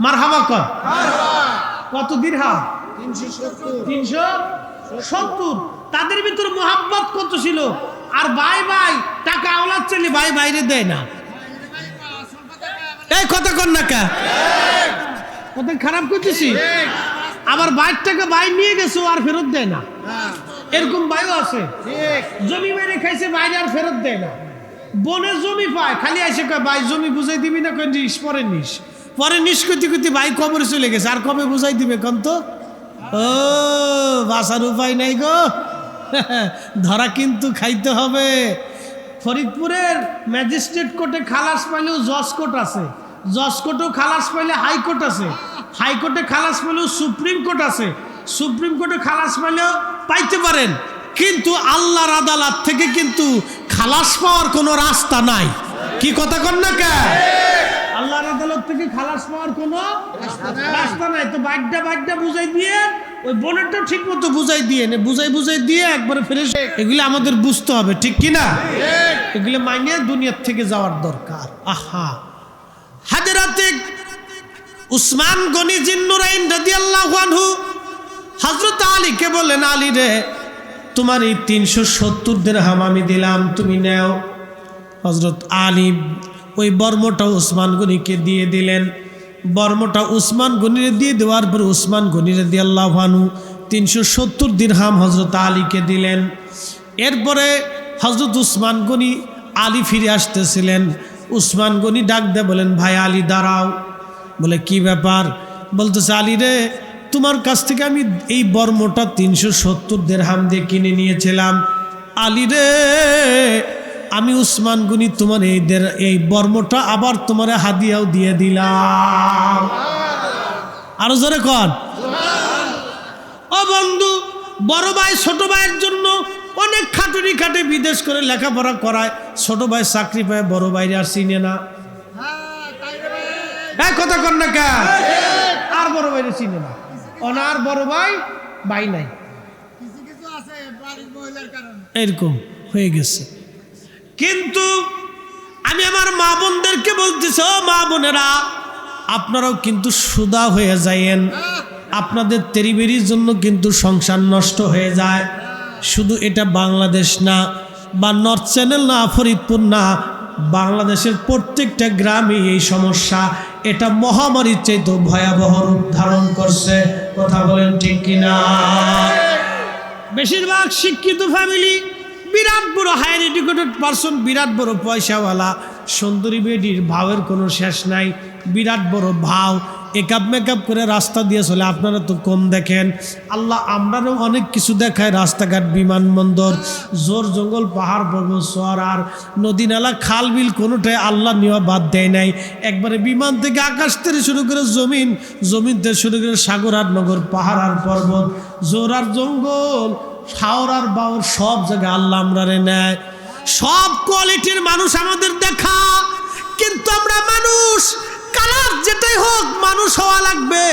মারহাবা কর। কত দিরহাম? 370। তাদের ভিতরে মোহাব্বত কত ছিল! আর ভাই ভাই টাকা আওলাদ চলে ভাই বাইরে দেয় না। এই কথা কর না কা? কত খারাপ করতেছি। আবার বাইর টাকা ভাই নিয়ে গেছে আর ফেরত দেয় না, এরকম ভাইও আছে। জমি মেরে খাইছে বাইরে আর ফেরত দেয় না। বনে জমি পায়, খালি এসে কয় ভাই জমি বুঝাই দিবি না? কয় নিস, পরে নিস। পরে নিস করতে করতে ভাই কবরে চলে গেছে, আর কবে বুঝাই দিবে কন তো? ও বাসার উপায় নাই গো, ধরা কিন্তু খাইতে হবে। ফরিদপুরের ম্যাজিস্ট্রেট কোর্টে খালাস পাইলেও জজ কোর্ট আছে, জজ কোর্টেও খালাস পাইলে হাইকোর্ট আছে, হাইকোর্টে খালাস পাইলেও সুপ্রিম কোর্ট আছে, সুপ্রিম কোর্টে খালাস পাইলেও পাইতে পারেন। কিন্তু আল্লাহর আদালত থেকে কিন্তু খালাস পাওয়ার কোনো রাস্তা নাই। কি কথা কন না কে? আল্লাহর আদালত থেকে খালাস পাওয়ার কোনো রাস্তা নাই। তো বাইকটা বুঝাই দিয়ে ওই বোনেরটা ঠিক মতো বুঝাই দিয়ে নে, বুঝাই দিয়ে একবারে ফিরে। এগুলো আমাদের বুঝতে হবে, ঠিক কিনা? এগুলো মাইনে দুনিয়ার থেকে যাওয়ার দরকার। আহা, হাজরাতে উসমান গনি জিন্নুরাইন রাদিয়াল্লাহু আনহু হযরত আলীকে বললেন, আলী রে তোমার এই 370 দিরহাম আমি দিলাম, তুমি নাও। হযরত আলী ওই বর্মটা উসমান গনিকে দিয়ে দিলেন। বর্মটা উসমান গনিরে দিয়ে দেওয়ার পর উসমান গনি রাদিয়াল্লাহু আনহু 370 দিরহাম হযরত আলীকে দিলেন। এরপরে হযরত উসমান গনি আলী ফিরে আসতেছিলেন। উসমান গনি ডাক দিয়ে বলেন, ভাই আলী দাঁড়াও। বলে কি ব্যাপার? বলতেছে, আলী রে, তোমার কাছ থেকে আমি এই বর্মটা 370 দিরহাম দিয়ে কিনে নিয়েছিলাম। আলী রে, আমি উসমান গনি তোমার এই বর্মটা আবার তোমার হাদিয়াও দিয়ে দিলাম। আরো জোরে কর। ও বন্ধু, বড় ভাই ছোট ভাইয়ের জন্য অনেক খাটুনি খাটে, বিদেশ করে লেখাপড়া করায়, ছোট ভাই চাকরি পায়, বড় ভাইরে আর চিনে না। কথা কর না কা, আর বড় ভাইরে চিনে না, আর বড় ভাই ভাই নাই, এরকম হয়ে গেছে। কিন্তু আমি আমার মা বোনদেরকে বলতেছি, ও মা বোনেরা, আপনারাও কিন্তু সুদা হয়ে যায়েন। আপনাদের তেরিবেরির জন্য কিন্তু সংসার নষ্ট হয়ে যায়। শুধু এটা বাংলাদেশ না, বা নর্থ চ্যানেল না, ফরিদপুর না, বাংলাদেশের প্রত্যেকটা গ্রামে এই সমস্যা। এটা মহামারীর চাইতে ভয়াবহ রূপ ধারণ করছে। কথা বলেন ঠিক কিনা? বেশিরভাগ শিক্ষিত ফ্যামিলি, বিরাট বড় হায়ার এডুকেটেড পারসন, বিরাট বড় পয়সাওয়ালা, সুন্দরী বেডির ভাবের কোনো শেষ নাই, বিরাট বড় ভাও, একাপ মেকআপ করে রাস্তা দিয়ে চলে। আপনারা তো কম দেখেন, আল্লাহ আমরাও অনেক কিছু দেখায়, রাস্তাঘাট, বিমানবন্দর, জোর জঙ্গল, পাহাড় পর্বত, শহর আর নদী নালা, খাল বিল, কোনোটাই আল্লাহ নেওয়া বাদ দেয় নাই। একবারে বিমান থেকে আকাশ থেকে শুরু করে জমিন, জমিন থেকে শুরু করে সাগর আর নগর, পাহাড় আর পর্বত, জোর আর জঙ্গল, শাওর আর বাউর, সব জায়গায় আল্লাহ আমরারে নেয়। সব কোয়ালিটির মানুষ আমাদের দেখা, কিন্তু আমরা মানুষ, কালার যেটাই হোক মানুষ হওয়া লাগবে।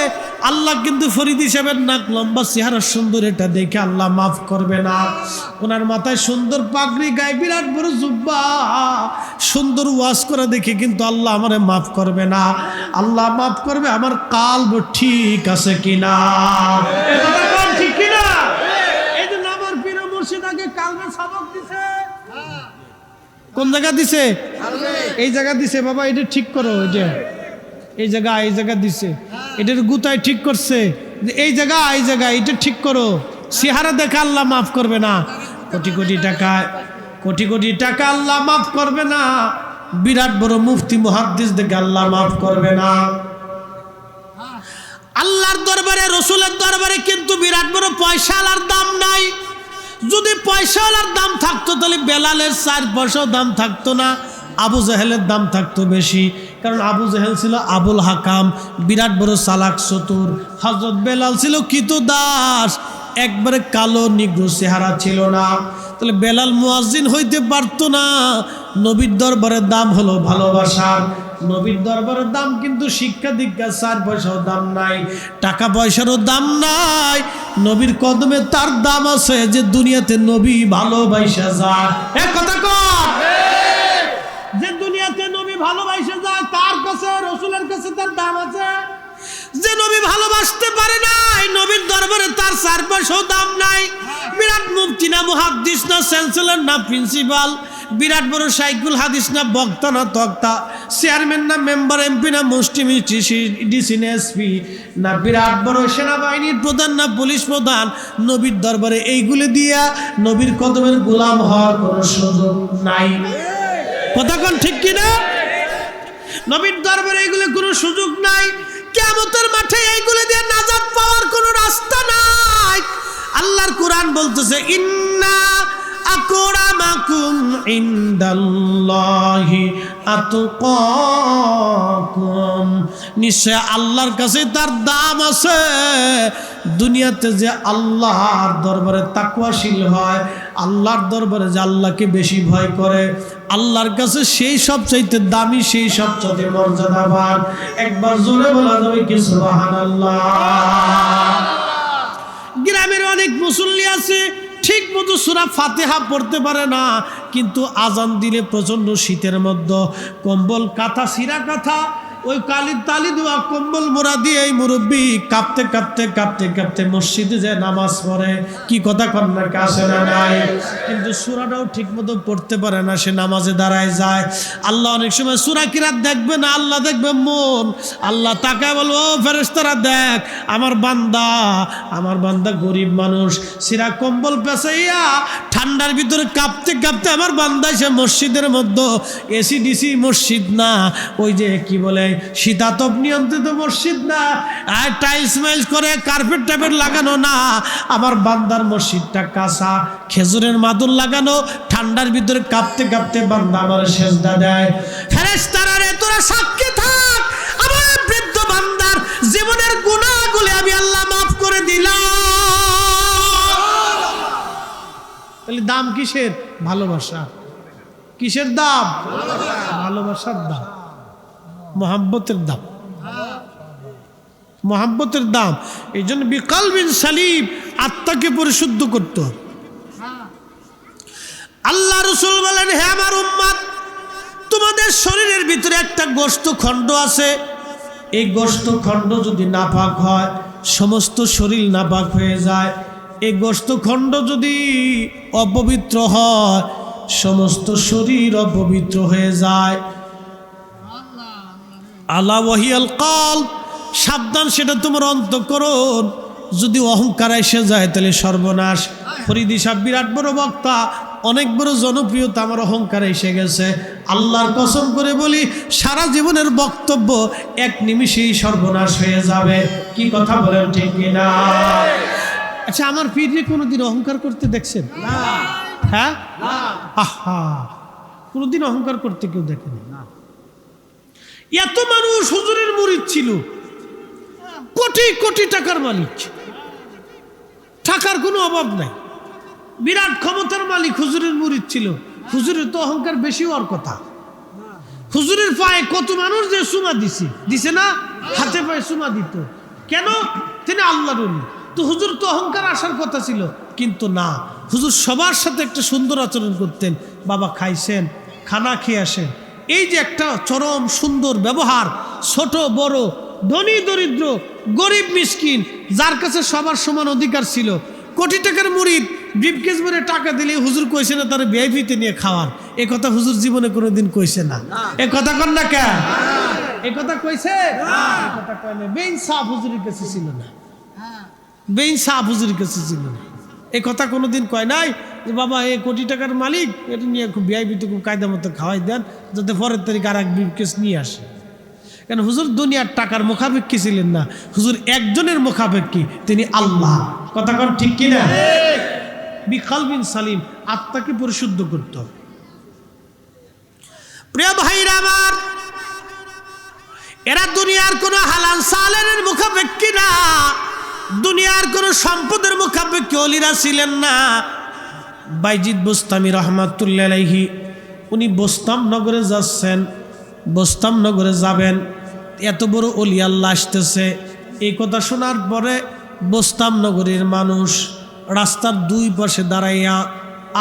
আল্লাহ কিন্তু ফরিদ হিসেবে নাক লম্বা, চেহারা সুন্দর, এটা দেখে আল্লাহ মাফ করবে না। ওনার মাথায় সুন্দর পাগড়ি, গায়ে বিরাট বড় জুব্বা, সুন্দর ওয়াজ করে দেখে কিন্তু আল্লাহ আমারে মাফ করবে না। আল্লাহ মাফ করবে আমার কালব ঠিক আছে কিনা, ঠিক কিনা? এই যে আমার পীর মুর্শিদ আগে কালবে সবক দিছে, কোন জায়গা দিছে? এই জায়গা দিছে। বাবা এটা ঠিক করো, এই জায়গা দিছে, এটার গুতায় ঠিক করছে, এই জায়গা এটা ঠিক করো। চেহারা দেখে আল্লাহ মাফ করবে না। কোটি কোটি টাকা আল্লাহ মাফ করবে না। বিরাট বড় মুফতি মুহাদ্দিস দেখে আল্লাহ মাফ করবে না। আল্লাহর দরবারে, রসুলের দরবারে কিন্তু বিরাট বড় পয়সাওয়ালার দাম নাই। যদি পয়সাওয়ালার দাম থাকতো তাহলে বেলালের 4 পয়সাও দাম থাকতো না, আবু জাহেলের দাম থাকতো বেশি। কারণ আবু জাহেল ছিল আবুল হাকাম, বিরাট বড় চালাক চতুর। হযরত বেলাল ছিল কৃতদাস, একবারে কালো নিগ্রো, চেহারা ছিল না। তাহলে বেলাল মুয়াজ্জিন হইতে পারতো না। নবীর দরবারের দাম হলো ভালোবাসা। নবীর দরবারের দাম কিন্তু শিক্ষা দীক্ষা 4 পয়সাও দাম নাই, টাকা পয়সারও দাম নাই। নবীর কদমে তার দাম আছে, যে দুনিয়াতে নবী ভালোবাসা যায়। এক কথা কর, যে দুনিয়াতে নবী ভালোবাসা যায় তার কাছে, রসুলের কাছে তার দাম আছে। যে নবী ভালোবাসতে পারে নাই, নবীর দরবারে তার 4 পয়সাও দাম নাই। বিরাট মুফতি না, মুহাদ্দিস না, চ্যান্সেলর না, প্রিন্সিপাল, বিরাট বড় শাইখুল হাদিস না, বক্তা না, তক্তা, চেয়ারম্যান না, মেম্বার, এমপি না, মুসলিম ডিসি না, এসপি না, বিরাট বড় সেনাবাহিনীর প্রধান না, পুলিশ প্রধান, নবীর দরবারে এইগুলো দিয়া নবীর কদমের গোলাম হওয়ার কোনো সুযোগ নাই। কথা কোন ঠিক কিনা? নবীর দরবারে এইগুলো কোনো সুযোগ নাই। কিয়ামতের মাঠে এইগুলো দিয়ে নাজাত পাওয়ার কোনো রাস্তা নাই। আল্লাহর কোরআন বলতেছে, ইন্না আকরামাকুম ইনদাল্লাহি আতকাকুম, নিশ্চয় আল্লাহর কাছে তার দাম আছে। দুনিয়াতে যে আল্লাহর দরবারে তাকওয়াশীল হয়, আল্লাহর দরবারে যে আল্লাহকে বেশি ভয় করে, আল্লাহর কাছে সেই সবচাইতে দামি, সেই সবচাইতে মর্যাদাবান। একবার জোরে বলা যাবে কি সুবহানাল্লাহ? গ্রামের অনেক মুসল্লি আছে, ঠিক মতো সূরা ফাতিহা পড়তে পারে না, কিন্তু আজান দিলে প্রচন্ড শীতের মধ্যে কম্বল, কাঁথা, সিরা কাঁথা ওই কালির তালি দেওয়া কম্বল মোড়া দিয়ে এই মুরব্বী কাঁপতে কাঁপতে কাঁপতে কাঁপতে মসজিদে যে নামাজ পড়ে। কি কথা কন্যা আসে না নাই? কিন্তু সূরাটাও ঠিক মতো পড়তে পারে না, সে নামাজে দাঁড়ায় যায়। আল্লাহ অনেক সময় সূরা কিরাত দেখবে না, আল্লাহ দেখবে মন। আল্লাহ তাকায় বলবো, ও ফেরেশতারা দেখ আমার বান্দা গরিব মানুষ, সিরা কম্বল পেঁচাইয়া ঠান্ডার ভিতরে কাঁপতে কাঁপতে আমার বান্দা সে মসজিদের মধ্যে, এসি ডিসি মসজিদ না, ওই যে কি বলে শীতাতপ নিয়ন্ত্রিত মসজিদ না, আর টাইলস মাইলস করে কার্পেট টাইপের লাগানো না, আমার বান্দার মসজিদটা কাঁচা, খেজুরের মাদুর লাগানো, ঠান্ডার ভিতরে কাঁপতে কাঁপতে বান্দা আমার সেজদা দেয়। ফেরেশতারা রে তোরা সাক্ষী থাক, আমার বৃদ্ধ বান্দার জীবনের গুনাহগুলি আমি আল্লাহ মাফ করে দিলাম। তাহলে দাম কিসের? ভালোবাসা। কিসের দাম? ভালোবাসার দাম, মোহাব্বতের দাম, মোহাব্বতের দাম। এই জন্য বিকলবিন সালিম, আত্মাকে পরিশুদ্ধ করতে হবে। আল্লাহ রাসূল বলেন, হে আমার উম্মত, তোমাদের শরীরের ভিতরে একটা গোশত খণ্ড আছে, এই গোশত খণ্ড যদি নাপাক হয় সমস্ত শরীর নাপাক হয়ে যায়। এই গোশত খণ্ড যদি অপবিত্র হয় সমস্ত শরীর অপবিত্র হয়ে যায়। আলা ওয়াহিয়াল কলব, সাবধান, সেটা তোমার অন্তঃকরণ। যদি অহংকার এসে যায় তাহলে সর্বনাশ। ফরিদি সাহেব বিরাট বড় বক্তা, অনেক বড় জনপ্রিয়তা, আমার অহংকার এসে গেছে। আল্লাহর কসম করে বলি, সারা জীবনের বক্তব্য এক নিমিষেই সর্বনাশ হয়ে যাবে। কি কথা বলেন, ঠিক কিনা? আচ্ছা, আমার পীরে কোনোদিন অহংকার করতে দেখছেন? হ্যাঁ, আহা, কোনোদিন অহংকার করতে কেউ দেখেনি। এত মানুষ হুজুরের মুরিদ ছিল, কোটি কোটি টাকার মালিক, টাকার কোনো অভাব নাই, বিরাট ক্ষমতার মালিক, হুজুরের মুরিদ ছিল। হুজুরের তো অহংকার বেশি হওয়ার কথা। হুজুরের পায়ে কত মানুষ যে চুমা দিছে না, হাতে পায়ে চুমা দিত। কেন? তিনি আল্লাহর ওলি। তো হুজুর তো অহংকার আসার কথা ছিল, কিন্তু না, হুজুর সবার সাথে একটা সুন্দর আচরণ করতেন। বাবা খাইছেন, খানা খেয়ে আসেন, এই যে একটা চরম সুন্দর ব্যবহার। ছোট বড়, ধনী দরিদ্র, গরিব মিসকিন, যার কাছে সবার সমান অধিকার ছিল। কোটি টাকার মুরিদ ব্রিফকেস ভরে টাকা দিলে হুজুর কইছে না তার ভিআইপিতে নিয়ে খাওয়ার? এ কথা হুজুর জীবনে কোনোদিন কইছে না। এ কথা কন না কেন? এ কথা কইছে? এ কথা কয় না। বেইনসাফ হুজুরের কাছে ছিল না, বেইনসাফ হুজুরের কাছে ছিল না। এ কথা কোনোদিন কয় নাই যে বাবা এ কোটি টাকার মালিক, এটা নিয়ে খুব ভিআইপিতে খুব কায়দা মতো খাওয়াই দেন, যাতে পরের তারিখ আর এক ব্রিফকেস নিয়ে আসে। কেন? হুজুর দুনিয়ার টাকার মুখাপেক্ষী ছিলেন না, হুজুর একজনের মুখাপেক্ষী, তিনি আল্লাহ। কথা কন ঠিক কিনা? বিকলবিন সালিম, আত্মাকে পরিশুদ্ধ করতে হবে। প্রিয় ভাইরা আমার, এরা দুনিয়ার কোন হালাল সালের মুখাপেক্ষী না, দুনিয়ার কোন সম্পদের মুখাপেক্ষী ওলিরা ছিলেন না। বাইজিদ বুস্তামি রহমাতুল্লাহ আলাইহি, উনি বোস্তাম নগরে যাচ্ছেন, বোস্তাম নগরে যাবেন, এত বড় ওলি আল্লাহ আসতেছে। এই কথা শোনার পরে বোস্তাম নগরের মানুষ রাস্তার দুই পাশে দাঁড়াইয়া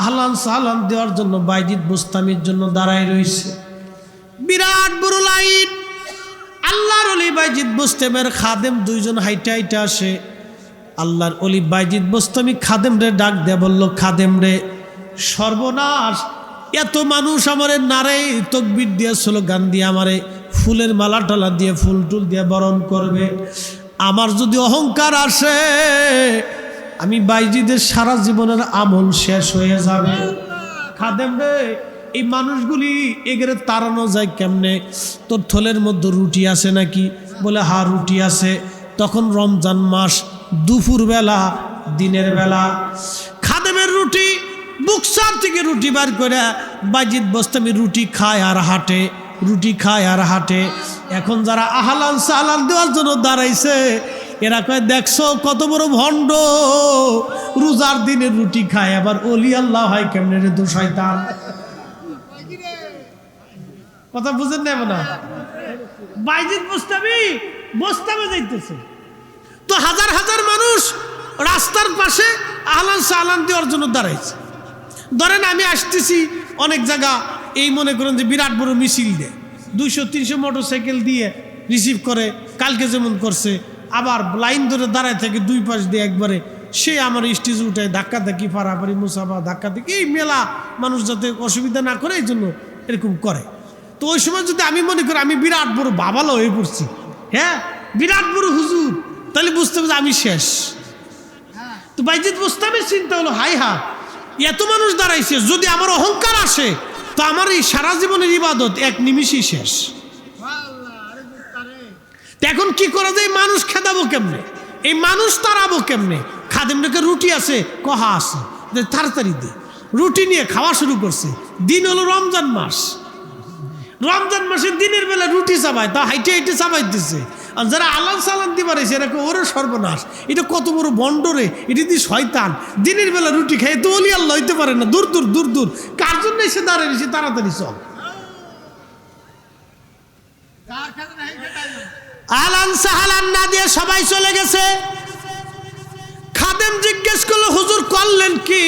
আহলান সাহলান দেওয়ার জন্য বাইজিদ বুস্তামির জন্য দাঁড়াই রয়েছে। বিরাট বড় লাইন। আল্লাহর ওলি বাইজিদ বুস্তামের খাদেম দুইজন হাইটা হাইটা আসে। আল্লাহর ওলি বাইজিদ বুস্তামি খাদেম রে ডাক দেয়া বলল, খাদেম রে, সর্বনাশ, এত মানুষ আমারে নারে তকবির দিয়ে স্লোগান দিয়ে আমারে ফুলের মালা টালা দিয়ে ফুল টুল দিয়ে বরণ করবে। আমার যদি অহংকার আসে, আমি বাইজিদের সারা জীবনের আমল শেষ হয়ে যাবে। খাদেম রে, এই মানুষগুলি এগেরে তাড়ানো যায় কেমনে? তোর থলের মধ্যে রুটি আছে নাকি? বলে হ্যাঁ রুটি আছে। তখন রমজান মাস, দুপুর বেলা, দিনের বেলা। খাদেমের রুটি, বুকসার থেকে রুটি বার করে বাইজিদ বুস্তামি রুটি খায় আর হাঁটে, রুটি খায় আর হাঁটে। এখন যারা আহলান সাহলান দেওয়ার জন্য দাঁড়াইছে, এরা কয় দেখছো কত বড় ভণ্ড, রোজার দিনে রুটি খায়, আবার ওলি আল্লাহ হয় কেমনে রে? তো শয়তান। কথা বুঝেন না? না, বাইজিদ বুস্তামি বস্তামে যাইতেছে, তো হাজার হাজার মানুষ রাস্তার পাশে আহলান সাহলান দেওয়ার জন্য দাঁড়াইছে। ধরেন আমি আসতেছি অনেক জায়গা, এই মনে করেন যে বিরাট বড় মিছিল দেয়, 200-300 মোটরসাইকেল দিয়ে রিসিভ করে, কালকে যেমন করছে, আবার লাইন ধরে দাঁড়ায় থেকে দুই পাশ দিয়ে একবারে সে আমার স্টেজ উঠায় ধাক্কা ধাক্কি পারাপারি মুসাফা ধাক্কা ধাক্কি, এই মেলা মানুষ যাতে অসুবিধা না করে এই জন্য এরকম করে। তো ওই সময় যদি আমি মনে করি আমি বিরাট বড় বাবালো হয়ে পড়ছি, হ্যাঁ বিরাট বড় হুজুর, তাহলে বুঝতে হবে যে আমি শেষ। তো বাইজিদ বোস্তামের চিন্তা হলো, হাই হা এত মানুষ দাঁড়াইছে, যদি আমার অহংকার আসে তো আমার এই সারা জীবনের ইবাদত এক নিমিষেই শেষ। এখন কি করা যায়? মানুষ খেদাবো কেমনে, এই মানুষ তাড়াবো কেমনে? খাদেমটাকে রুটি আছে, কহা আছে, তাড়াতাড়ি দে। রুটি নিয়ে খাওয়া শুরু করছে। দিন হলো রমজান মাস, রমজান মাসের দিনের বেলা রুটি চাবায়, তা হাইটে হাইটে চাবাইতেছে। আর যারা আলান সালান দিয়ে পারেছে এরা ওরে সর্বনাশ, এটা কত বড় বন্ডরে, এটা দিয়ে শয়তান, দিনের বেলা রুটি খাই, তো অলি আল্লাহ হইতে পারে না, দূর দূর দূর দূর। কার জন্য এসে দাঁড়িয়ে এসে তাড়াতাড়ি চল। আলান সাহালান না দিয়ে সবাই চলে গেছে। খাদেম জিজ্ঞেস করলো, হুজুর করলেন কি?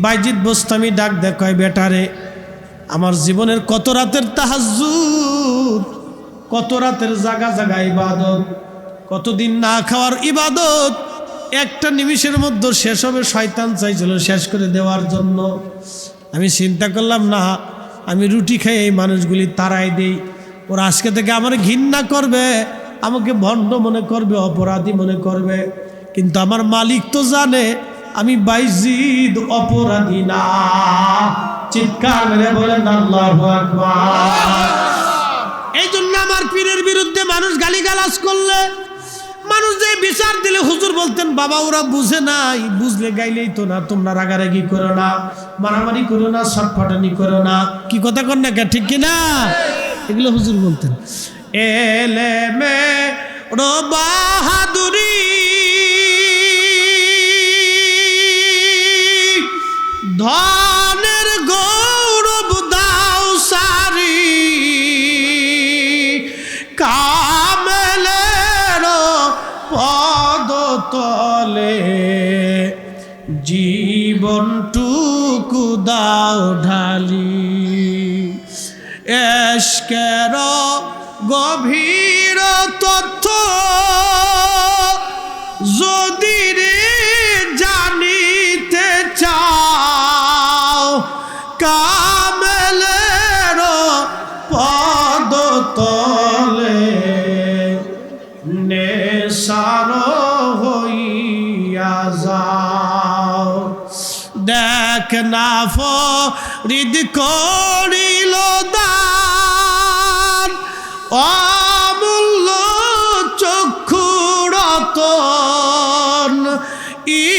বাইজিদ বোস্তামি ডাক দেখায়, বেটারে আমার জীবনের কত রাতের তাহাজ্জুদ, কত রাতের জাগা জাগা ইবাদত, কতদিন না খাওয়ার ইবাদত, একটা নিমিষের মধ্যে শেষ হবে। শয়তান চাইছিল শেষ করে দেওয়ার জন্য। আমি চিন্তা করলাম, না আমি রুটি খাই এই মানুষগুলি তাড়াই দেই, ওরা আজকে থেকে আমার ঘৃণা করবে, আমাকে ভণ্ড মনে করবে, অপরাধী মনে করবে। কিন্তু আমার মালিক তো জানে আমি বাইজিদ অপরাধী না। চিৎকার মেরে বলেন আল্লাহু আকবার। এই জন্য আমার পীরের বিরুদ্ধে মানুষ গালিগালাজ করলে, মানুষ যে বিচার দিলে হুজুর বলতেন, বাবা ওরা বুঝে নাই, বুঝলে গাইলেই তো না, তোমরা রাগারাগি করো না, মারামারি করো না, ছটফটানি করো না। কি কথা কর না, ঠিক কিনা? এগুলো হুজুর বলতেন। এলেমে রো বাহাদুরি ধনের গৌরব দাও সারি, কামেলের পদ তলে জীবনটুকু দাও ঢালি। এশকের গভীর তথ্য যদি রে জানিতে চাও, কামেলের পদ তলে নেশার হইয়া যাও। দেখ না ফরিদ করিল দান, অমূল্য চক্ষুরতন,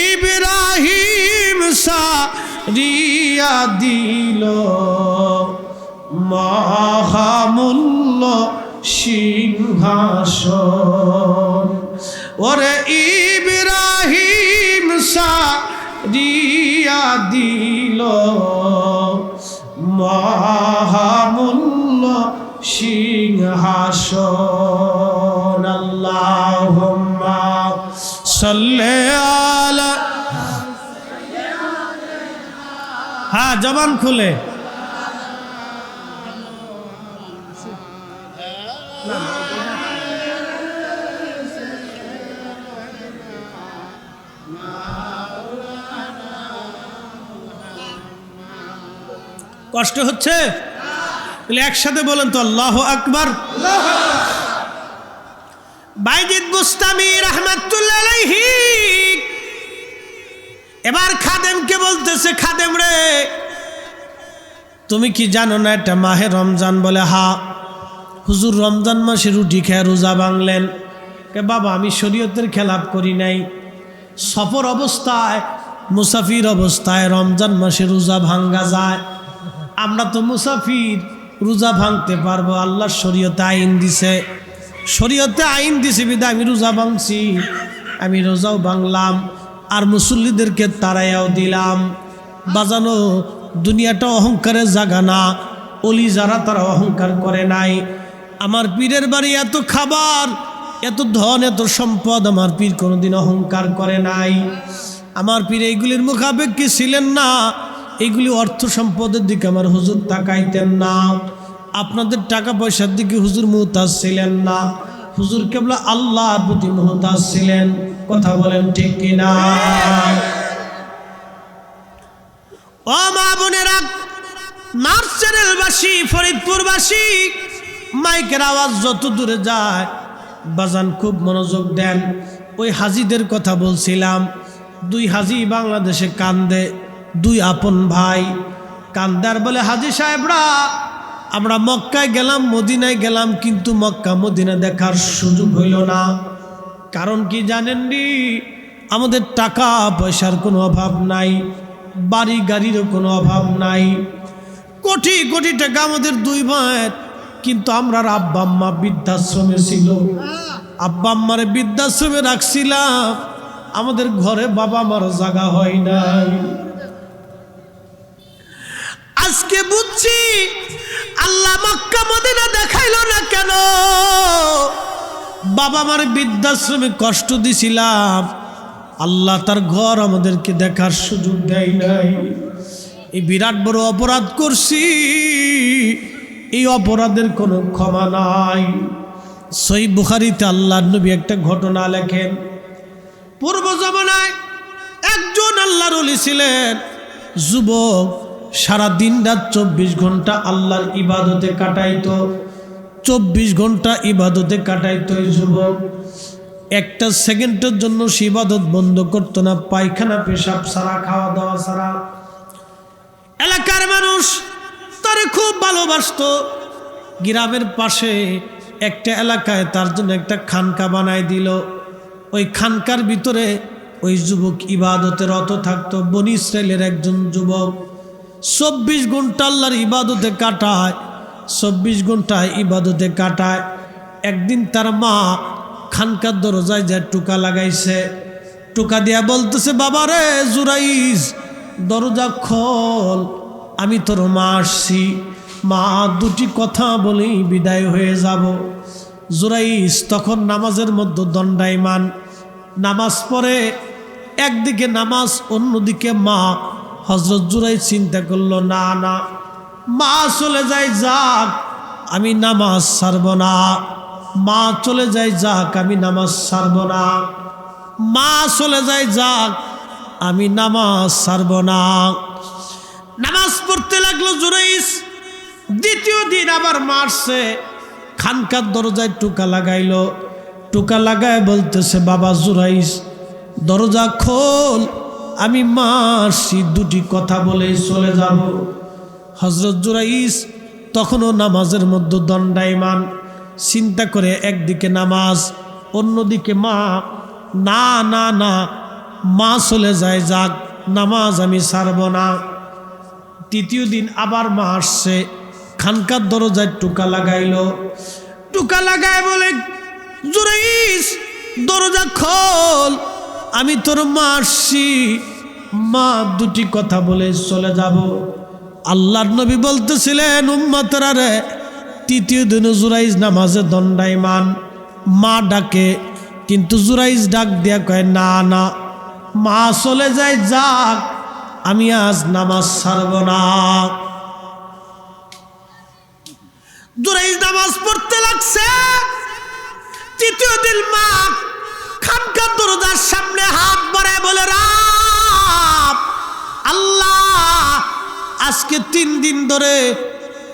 ইব্রাহিম সারিয়া দিল মহামূল্য সিংহাসন। ওরে ইব্রাহিম সারিয়া দিল মহামূল্য সিংহাসন। আল্লাহুম্মা সাল্লি আলা, হ্যাঁ জবান খুলে। কষ্ট হচ্ছে? একসাথে বলেন তো আল্লাহু আকবার। বাইজিদ বুস্তামি রাহমাতুল্লাহ আলাইহি এবার খাদেমকে বলতেছে, খাদেম রে তুমি কি জানো না এটা মাহে রমজান? বলে হা। হুজুর রমজান মাসে রুটি খেয়ে রোজা ভাঙলেন। কে বাবা আমি শরীয়তের খেলাপ করি নাই, সফর অবস্থায় মুসাফির অবস্থায় রমজান মাসে রোজা ভাঙ্গা যায়, আমরা তো মুসাফির, রোজা ভাঙতে পারবো, আল্লাহর শরীয়তে আইন দিছে, শরীয়তে আইন দিছে বিধায় আমি রোজা ভাঙছি, আমি রোজাও ভাঙলাম আর মুসল্লিদেরকে তাড়াইয়াও দিলাম। বাজানো দুনিয়াটা অহংকারের জায়গা না, অলি যারা তারা অহংকার করে নাই। আমার পীরের বাড়ি এত খাবার, এত ধন, এত সম্পদ, আমার পীর কোনোদিন অহংকার করে নাই। আমার পীর এইগুলির মুখাপেক্ষী ছিলেন না, এইগুলি অর্থ সম্পদের দিকে আমার হুজুর তাকাইতেন না। আপনাদের টাকা পয়সার দিকে হুজুর মুহতাজ ছিলেন না, হুজুর কেবলা আল্লাহর প্রতি মুহতাজ ছিলেন। কথা বলেন ঠিক কিনা? ও মা বোনেরা, নার্সেরেলবাসী, ফরিদপুরবাসী, মাইকের আওয়াজ যত দূরে যায় বাজান খুব মনোযোগ দেন। ওই হাজিদের কথা বলছিলাম, 2 হাজি বাংলাদেশে কান্দে, 2 আপন ভাই কান্দার বলে, হাজি সাহেবরা আমরা মক্কায় গেলাম, মদিনায় গেলাম, কিন্তু মক্কা মদিনা দেখার সুযোগ হইল না। কারণ কি জানেন নি? আমাদের টাকা পয়সার কোনো অভাব নাই, বাড়ি গাড়িরও কোনো অভাব নাই, কোটি কোটি টাকা আমাদের 2 ভাইয়ের, কিন্তু আমরা আব্বা আম্মা বৃদ্ধাশ্রমে ছিল, আব্বা আম্মারে বৃদ্ধাশ্রমে রাখছিলাম, আমাদের ঘরে বাবা মার জায়গা হয় নাই। আজকে বুঝছি আল্লাহ মক্কা মদিনা দেখাইলো না কেন? বাবা মার বৃদ্ধাশ্রমে কষ্ট দিছিলাম, আল্লাহ তার ঘর আমাদেরকে দেখার সুযোগ দেয় নাই। এই বিরাট বড় অপরাধ করছি, এই অপরাধের কোনো ক্ষমা নাই। সহিহ বুখারীতে আল্লাহর নবী একটা ঘটনা লেখেন। পূর্ব জমানায় একজন আল্লাহর ওলি ছিলেন, যুবক, সারা দিন রাত 24 ঘন্টা আল্লাহর ইবাদতে কাটাইতো, 24 ঘন্টা ইবাদতে কাটাইতো। এই যুবক একটা সেকেন্ডের জন্য সে ইবাদত বন্ধ করতো না, পায়খানা পেশাব ছাড়া, খাওয়া দাওয়া ছাড়া। এলাকার মানুষ তারে খুব ভালোবাসতো। গ্রামের পাশে একটা এলাকায় তার জন্য একটা খানকা বানায় দিল। ওই খানকার ভিতরে ওই যুবক ইবাদতে রত থাকতো। বনি ইসরাইলের একজন যুবক 24 ঘন্টা আল্লাহর ইবাদতে কাটায়, 24 ঘন্টা ইবাদতে কাটায়। একদিন তার মা খানকার দরজায় যা টুকা লাগাইছে, টুকা দিয়া বলতেছে, বাবারে জুরাইজ দরজা খোল, আমি তোর মা আসছি, মা 2টি কথা বলেই বিদায় হয়ে যাব। জুরাইজ তখন নামাজের মধ্যে দণ্ডায়মান, নামাজ পড়ে, একদিকে নামাজ অন্যদিকে মা। হযরত জুরাইজ চিন্তা করলো, না না, মা চলে যায় যাক, আমি নামাজ ছাড়ব না, মা চলে যায় যাক, আমি নামাজ ছাড়ব না, মা চলে যায় যাক, আমি নামাজ ছাড়ব না। নামাজ পড়তে লাগলো জুরাইজ। দ্বিতীয় দিন আবার মারছে, খানকার দরজায় টুকা লাগাইলো, টুকা লাগায় বলতেছে, বাবা জুরাইজ দরজা খোল, আমি মারছি, 2টি কথা বলেই চলে যাব। হযরত জুরাইজ তখনও নামাজের মধ্যে দণ্ডায়মান, চিন্তা করে একদিকে নামাজ অন্যদিকে মা। না না না, মা চলে যায় যাক, নামাজ আমি ছাড়ব না। তৃতীয় দিন আবার মা আসছে, খানকার দরজায় টুকা লাগাইলো, টুকা লাগায় বলে, জুরাইজ দরজা খোল, আমি তোর মা আসছি, মা 2টি কথা বলে চলে যাব। আল্লাহর নবী বলতেছিলেন, উম্মতরা রে, তৃতীয় দিন জুরাইজ নামাজে দণ্ডায়মান, মা ডাকে, কিন্তু জুরাইজ ডাক দিয়া কয়, না না, মা চলে যায় যাক, আমি আজ নামাজ ছাড়ব না। জুরাইজ নামাজ পড়তে লাগছে। তৃতীয় দিন মা খানকার দরজার সামনে হাত বাড়ায় বলে, রাব আল্লাহ, আজকে 3 দিন ধরে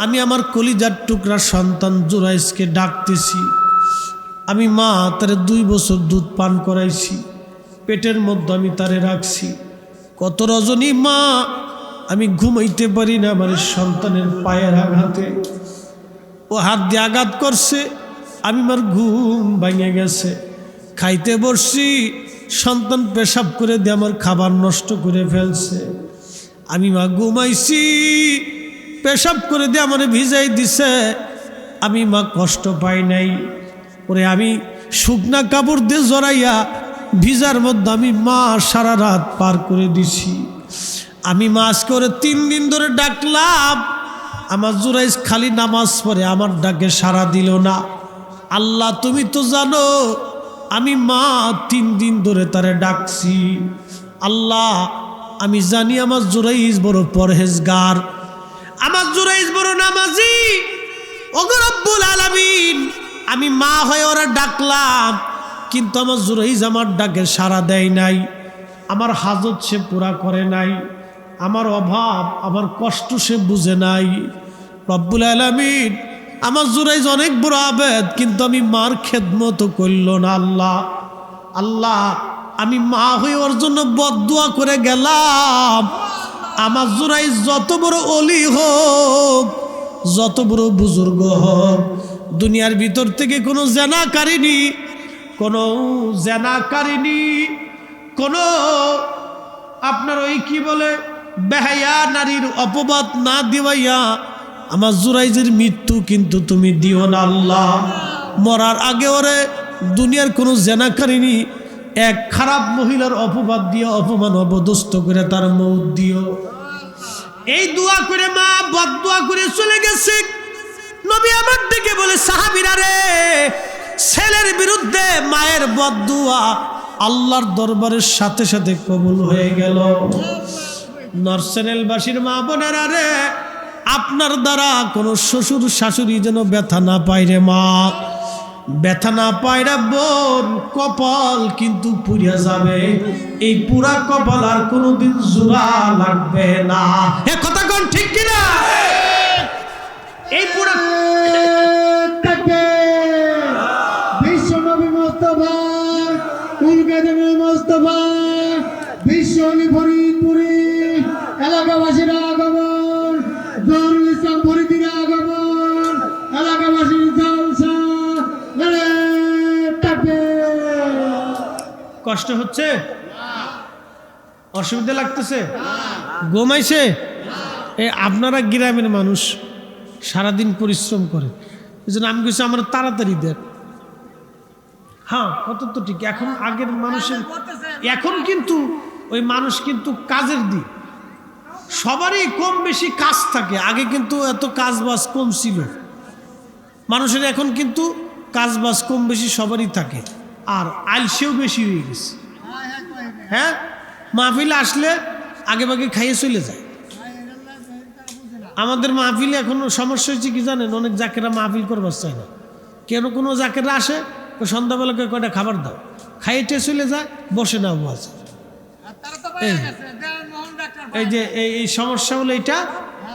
আমি আমার কলিজার টুকরা সন্তান জুরাইজকে ডাকতেছি। আমি মা তারে 2 বছর দুধ পান করাইছি, পেটের মধ্যে আমি তারে রাখছি। কত রজনী মা আমি ঘুমাইতে পারি না, আমার সন্তানের পায়ের আঘাতে। ও হাত দিয়ে আঘাত করছে, আমি আমার ঘুম ভেঙে গেছে। খাইতে বসছি, সন্তান পেশাব করে দিয়ে আমার খাবার নষ্ট করে ফেলছে। আমি মা ঘুমাইছি, পেশাব করে দিয়ে আমার ভিজাই দিছে। আমি মা কষ্ট পাই নাই। ওরে আমি শুকনা কাপড় দিয়ে জড়াইয়া ভিজার মধ্যে আমি মা সারা রাত পার করে দিছি। আমি মাস করে 3 দিন ধরে ডাকলাম, আমার জুরাইজ খালি নামাজ পড়ে, আমার ডাকে সাড়া দিল না। আল্লাহ তুমি তো জানো, আমি মা 3 দিন ধরে তারে ডাকছি। আল্লাহ আমি জানি আমার জুরাইজ বড় পরহেজগার, আমার জুরাইজ বড় নামাজি, ওগো রব্বুল আলামিন, আমি মা হয়ে ওরা ডাকলাম, কিন্তু আমার জুরাইজ আমার ডাকে সাড়া দেয় নাই, আমার হাজত সে পুরা করে নাই, আমার অভাব আমার কষ্ট সে বুঝে নাই। রব্বুল আলামিন, আমার জুরাইজ অনেক বড় আবেদ, কিন্তু আমি মার খেদমত করল না। আল্লাহ আল্লাহ, আমি মা হয়ে ওর জন্য বদদুয়া করে গেলাম। আমার জুরাইজ যত বড় অলি হোক, যত বড় বুজুর্গ হোক, দুনিয়ার ভিতর থেকে কোনো জেনাকারিনী, কোনো আপনার ওই কি বলে বেহায়া নারীর অপবাদ না দিবাইয়া আমার জুরাইজের মৃত্যু কিন্তু তুমি দিও না আল্লাহ। মরার আগে ওরে দুনিয়ার কোনো জেনাকারিনী এক খারাপ মহিলার অপবাদ দিয়ে অপমান অপদস্থ করে তার মৌত দিও। এই দোয়া করে মা বদদুয়া করে চলে গেছে। নবী আমার দিকে বলে, সাহাবীরা রে, ছেলের বিরুদ্ধে মায়ের বদদুয়া আল্লাহর দরবারের সাথে সাথে কবুল হয়ে গেল। নরসেনেলবাসীর মা বোনেরা রে, আপনার দ্বারা কোনো শ্বশুর শাশুড়ি যেন ব্যথা না পায় রে মা, ব্যথা না পায় রে বোন, কপাল কিন্তু পুড়িয়া যাবে। এই পুরা কপাল আর কোনোদিন জোড়া লাগবে না। এ কথা কোন ঠিক কিনা? এই পুরা বিশ্ব নবী মুস্তাফা, উলকাদমে মুস্তাফা, বিশ্ব অলি ফরিদপুরি এলাকাবাসীর আগমন, জহুরুল ইসলাম ফরিদির আগমন, এলাকাবাসীর জলসা। কষ্ট হচ্ছে? অসুবিধা লাগতেছে? ঘুমাইছে? এই আপনারা গ্রামের মানুষ, সারাদিন পরিশ্রম করে, এই জন্য আমি কিছু আমার তাড়াতাড়ি দেন। হ্যাঁ, কত তো ঠিক। এখন আগের মানুষের, এখন কিন্তু ওই মানুষ কিন্তু কাজের দিক, সবারই কম বেশি কাজ থাকে। আগে কিন্তু এত কাজ বাজ কম ছিল মানুষের, এখন কিন্তু কাজ বাজ কম বেশি সবারই থাকে, আর আলসেও বেশি হয়ে গেছে। হ্যাঁ, মাহফিলে আসলে আগে ভাগে খাইয়ে চলে যায়। আমাদের মাহফিলে এখন সমস্যা হয়েছে কি জানেন, অনেক জাকেরা মাহফিল করবার চায় না। কেন কোনো জাকেরা আসে, সন্ধ্যাবেলাকে কয়টা খাবার দাও, খাইয়ে চলে যায়, বসে না ওয়াজ। এই যে এই সমস্যা হলো এটা,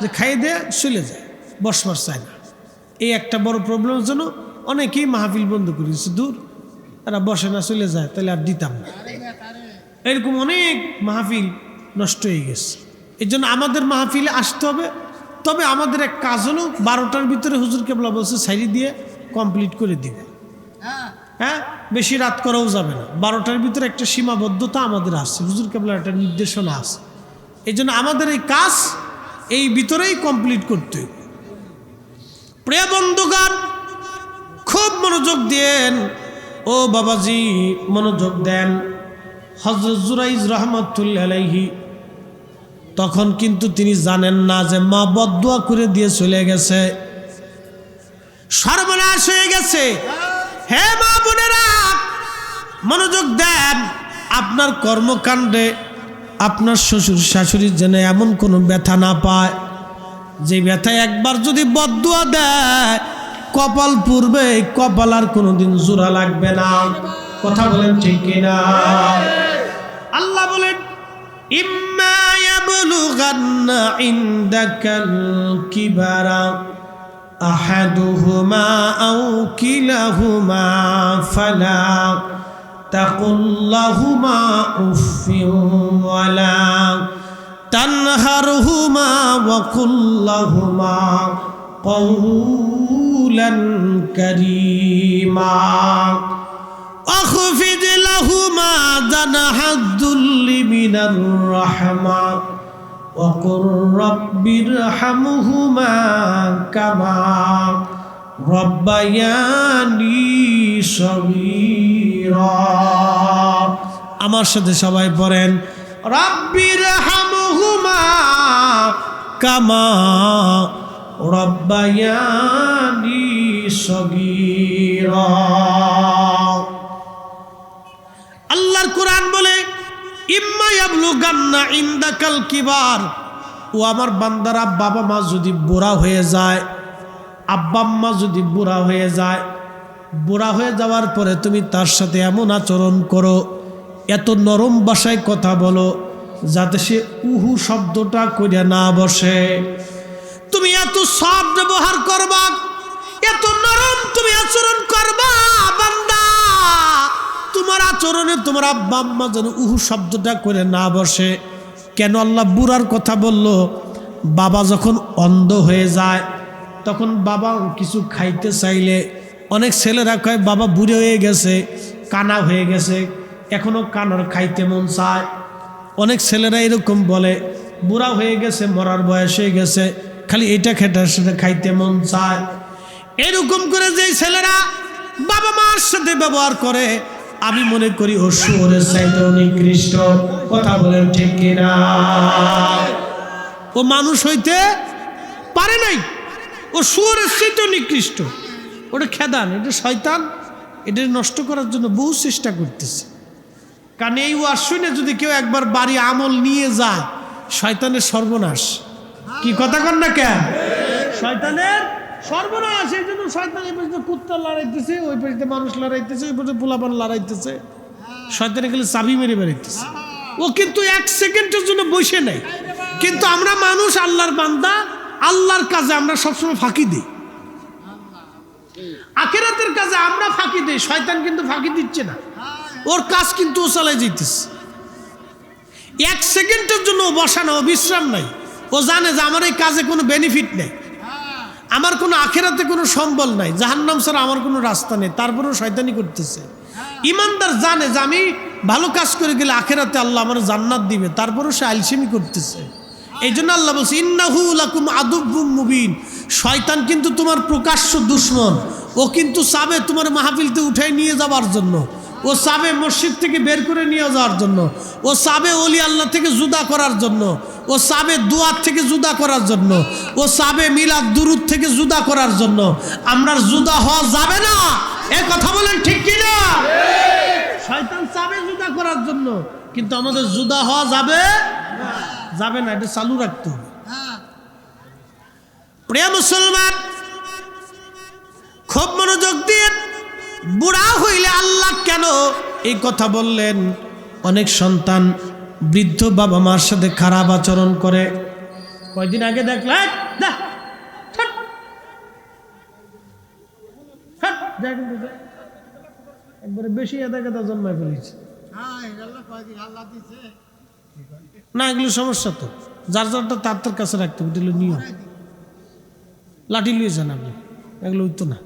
যে খাইয়ে দিয়ে চলে যায়, বসবার চায় না। এই একটা বড় প্রবলেমের জন্য অনেকেই মাহফিল বন্ধ করে দিচ্ছে। দূর, তারা বসে না চলে যায়, তাহলে আর দিতাম না। এরকম অনেক মাহফিল নষ্ট হয়ে গেছে। এই জন্য আমাদের মাহফিলে আসতে হবে। তবে আমাদের এক কাজ হলো, 12টার ভিতরে হুজুর কেবলা বলছে সাইরি দিয়ে কমপ্লিট করে দিবে। হ্যাঁ, বেশি রাত করাও যাবে না। 12টার ভিতরে একটা সীমাবদ্ধতা আমাদের আছে, হুজুর কেবলার একটা নির্দেশনা আছে। এই জন্য আমাদের এই কাজ এই ভিতরেই কমপ্লিট করতে হবে। প্রিয় বন্ধুগণ, খুব মনোযোগ দেন। ও বাবাজি, মনোযোগ দেন। হযরত জুরাইজ রাহমাতুল্লাহি আলাইহি তখন কিন্তু তিনি জানেন না যে মা বদদুয়া করে দিয়ে চলে গেছে, সর্বনাশ হয়ে গেছে। হে মা বোনেরা, মনোযোগ দেন। আপনার কর্মকাণ্ডে আপনার শ্বশুর শাশুড়ির যেন এমন কোনো ব্যথা না পায়, যে ব্যথায় একবার যদি বদদুয়া দেয় কপাল পুড়বে, কপাল আর কোনোদিন জোড়া লাগবে না। কথা বলেন ঠিক কিনা? আল্লাহ বলেন, ইম্মা ইয়াবলুগান্না ইনদাকাল কিবারা আহাদুহুমা আও কিলাহুমা ফালা তাকুল লাহুমা উফিন ওয়ালা তানহারহুমা ওয়া কুল লাহুমা কওলান কারীমা واخفض لهما جناح الذل من الرحمة وقل رب ارحمهما كما ربياني صغيرا। আমার সাথে সবাই পড়েন, রব্বির হামহুমা কামা রব্বায়ানি সগীরা। আল্লাহর কোরআন বলে, ইম্মা ইয়াবলুগান্না ইনদাকাল কিবার, ও আমার বান্দারা, বাবা মা যদি বুড়া হয়ে যায়, আব্বা আম্মা যদি বুড়া হয়ে যায়, বুড়া হয়ে যাওয়ার পরে তুমি তার সাথে এমন আচরণ করো, এত নরম ভাষায় কথা বলো যাতে সে উহু শব্দটা কইরা না বসে। তুমি এত সফট ব্যবহার করবা, এত নরম তুমি আচরণ করবা বান্দা, তোমার আচরণে তোমার আব্বা আম্মা যেন উহু শব্দটা করে না বসে। কেন আল্লাহ বুড়ার কথা বলল? বাবা যখন অন্ধ হয়ে যায় তখন বাবা কিছু খাইতে চাইলে, অনেক ছেলেরা কয় বাবা বুড়ো হয়ে গেছে, কানা হয়ে গেছে, এখনো কানার খাইতে মন চায়। অনেক ছেলেরা এরকম বলে বুড়া হয়ে গেছে, মরার বয়স হয়ে গেছে, খালি এটা খেটার সাথে খাইতে মন চায়। এরকম করে যে ছেলেরা বাবা মার সাথে ব্যবহার করে, আমি মনে করি ও শুয়োরের চাইতে নিকৃষ্ট। কথা বলেন ঠিক কিনা? ও মানুষ হইতে পারে নাই, ও শুয়োরের চাইতে নিকৃষ্ট। ওটা খেদান, এটা শয়তান, এটা নষ্ট করার জন্য বহু চেষ্টা করতেছে। কারণ এই ওয়াজ শুনে যদি কেউ একবার বাড়ি আমল নিয়ে যায়, শয়তানের সর্বনাশ। কি কথা কন না কেন? শয়তানের সর্বনাশ। এই জন্য শয়তান এই পাশে কুত্তা লড়াইতেছে, ওই পাশে মানুষ লড়াইতেছে, ওই পাশে পোলাপান লড়াইতেছে, শয়তানে গেলে চাবি মেরে বেড়াইতেছে। ও কিন্তু এক সেকেন্ডের জন্য বসে নাই। কিন্তু আমরা মানুষ, আল্লাহর বান্দা, আল্লাহর কাজে আমরা সবসময় ফাঁকি দিই। আখিরাতের কাজে আমরা ফাঁকি দিই, শয়তান কিন্তু ফাঁকি দিচ্ছে না, ওর কাজ কিন্তু ও চালাই যেতেছে। এক সেকেন্ডের জন্য ও বসা না, ও বিশ্রাম নাই। ও জানে যে আমার এই কাজে কোনো বেনিফিট নেই, আমার কোনো আখিরাতে কোনো সম্বল নাই, জাহান্নাম ছাড়া আমার কোনো রাস্তা নেই, তারপরেও শয়তানি করতেছে। ইমানদার জানে যে আমি ভালো কাজ করে গেলে আখিরাতে আল্লাহ আমার জান্নাত দিবে, তারপরেও সে আলসেমি করতেছে। এই জন্য আল্লাহ বলছে ইন্নাহু লাকুম আদুব্বুম মুবিন। শয়তান কিন্তু তোমার প্রকাশ্য দুশমন। ও কিন্তু চাবে তোমার মাহফিলতে উঠাই নিয়ে যাওয়ার জন্য, ও চাবে মসজিদ থেকে বের করে নিয়ে যাওয়ার জন্য, ও চাবে ওলি আল্লাহ থেকে জুদা করার জন্য, ও চাবে দুয়ার থেকে জুদা করার জন্য, ও চাবে মিলাদ দুরুদ থেকে জুদা করার জন্য। আমরা জুদা হওয়া যাবে না, এ কথা বলেন ঠিক কিনা? শয়তান চাবে জুদা করার জন্য, কিন্তু আমাদের জুদা হওয়া যাবে যাবে না, এটা চালু রাখতে হবে। প্রিয় মুসলমান, খুব মনোযোগ দিয়ে, বুড়া হইলে আল্লাহ কেন এই কথা বললেন? অনেক সন্তান বৃদ্ধ বাবা মার সাথে খারাপ আচরণ করে। কয়দিন আগে দেখলেন একবারে বেশি এদা কেদা জন্মায় ফেলেছে না, এগুলো সমস্যা তো। যার যারটা তার কাছে রাখতে হবে, এটা নিয়ম। লাঠি লিয়ে যান আপনি, এগুলো হইতো না।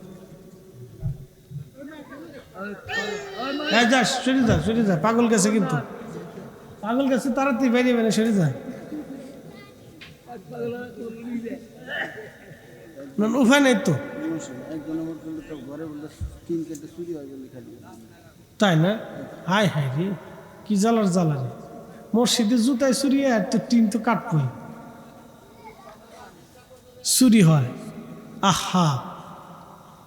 সরে যা, পাগল গেছে, কিন্তু পাগল গেছে, তাড়াতাড়ি বেরিয়ে বেরিয়ে সরে যায়। উপায় নেই তো, তাই না? হায় হায় রে, কি জ্বালার জ্বালা রে। মসজিদে জুতায় চুরি, আর তো টিন তো কাটবই, চুরি হয়। আহা,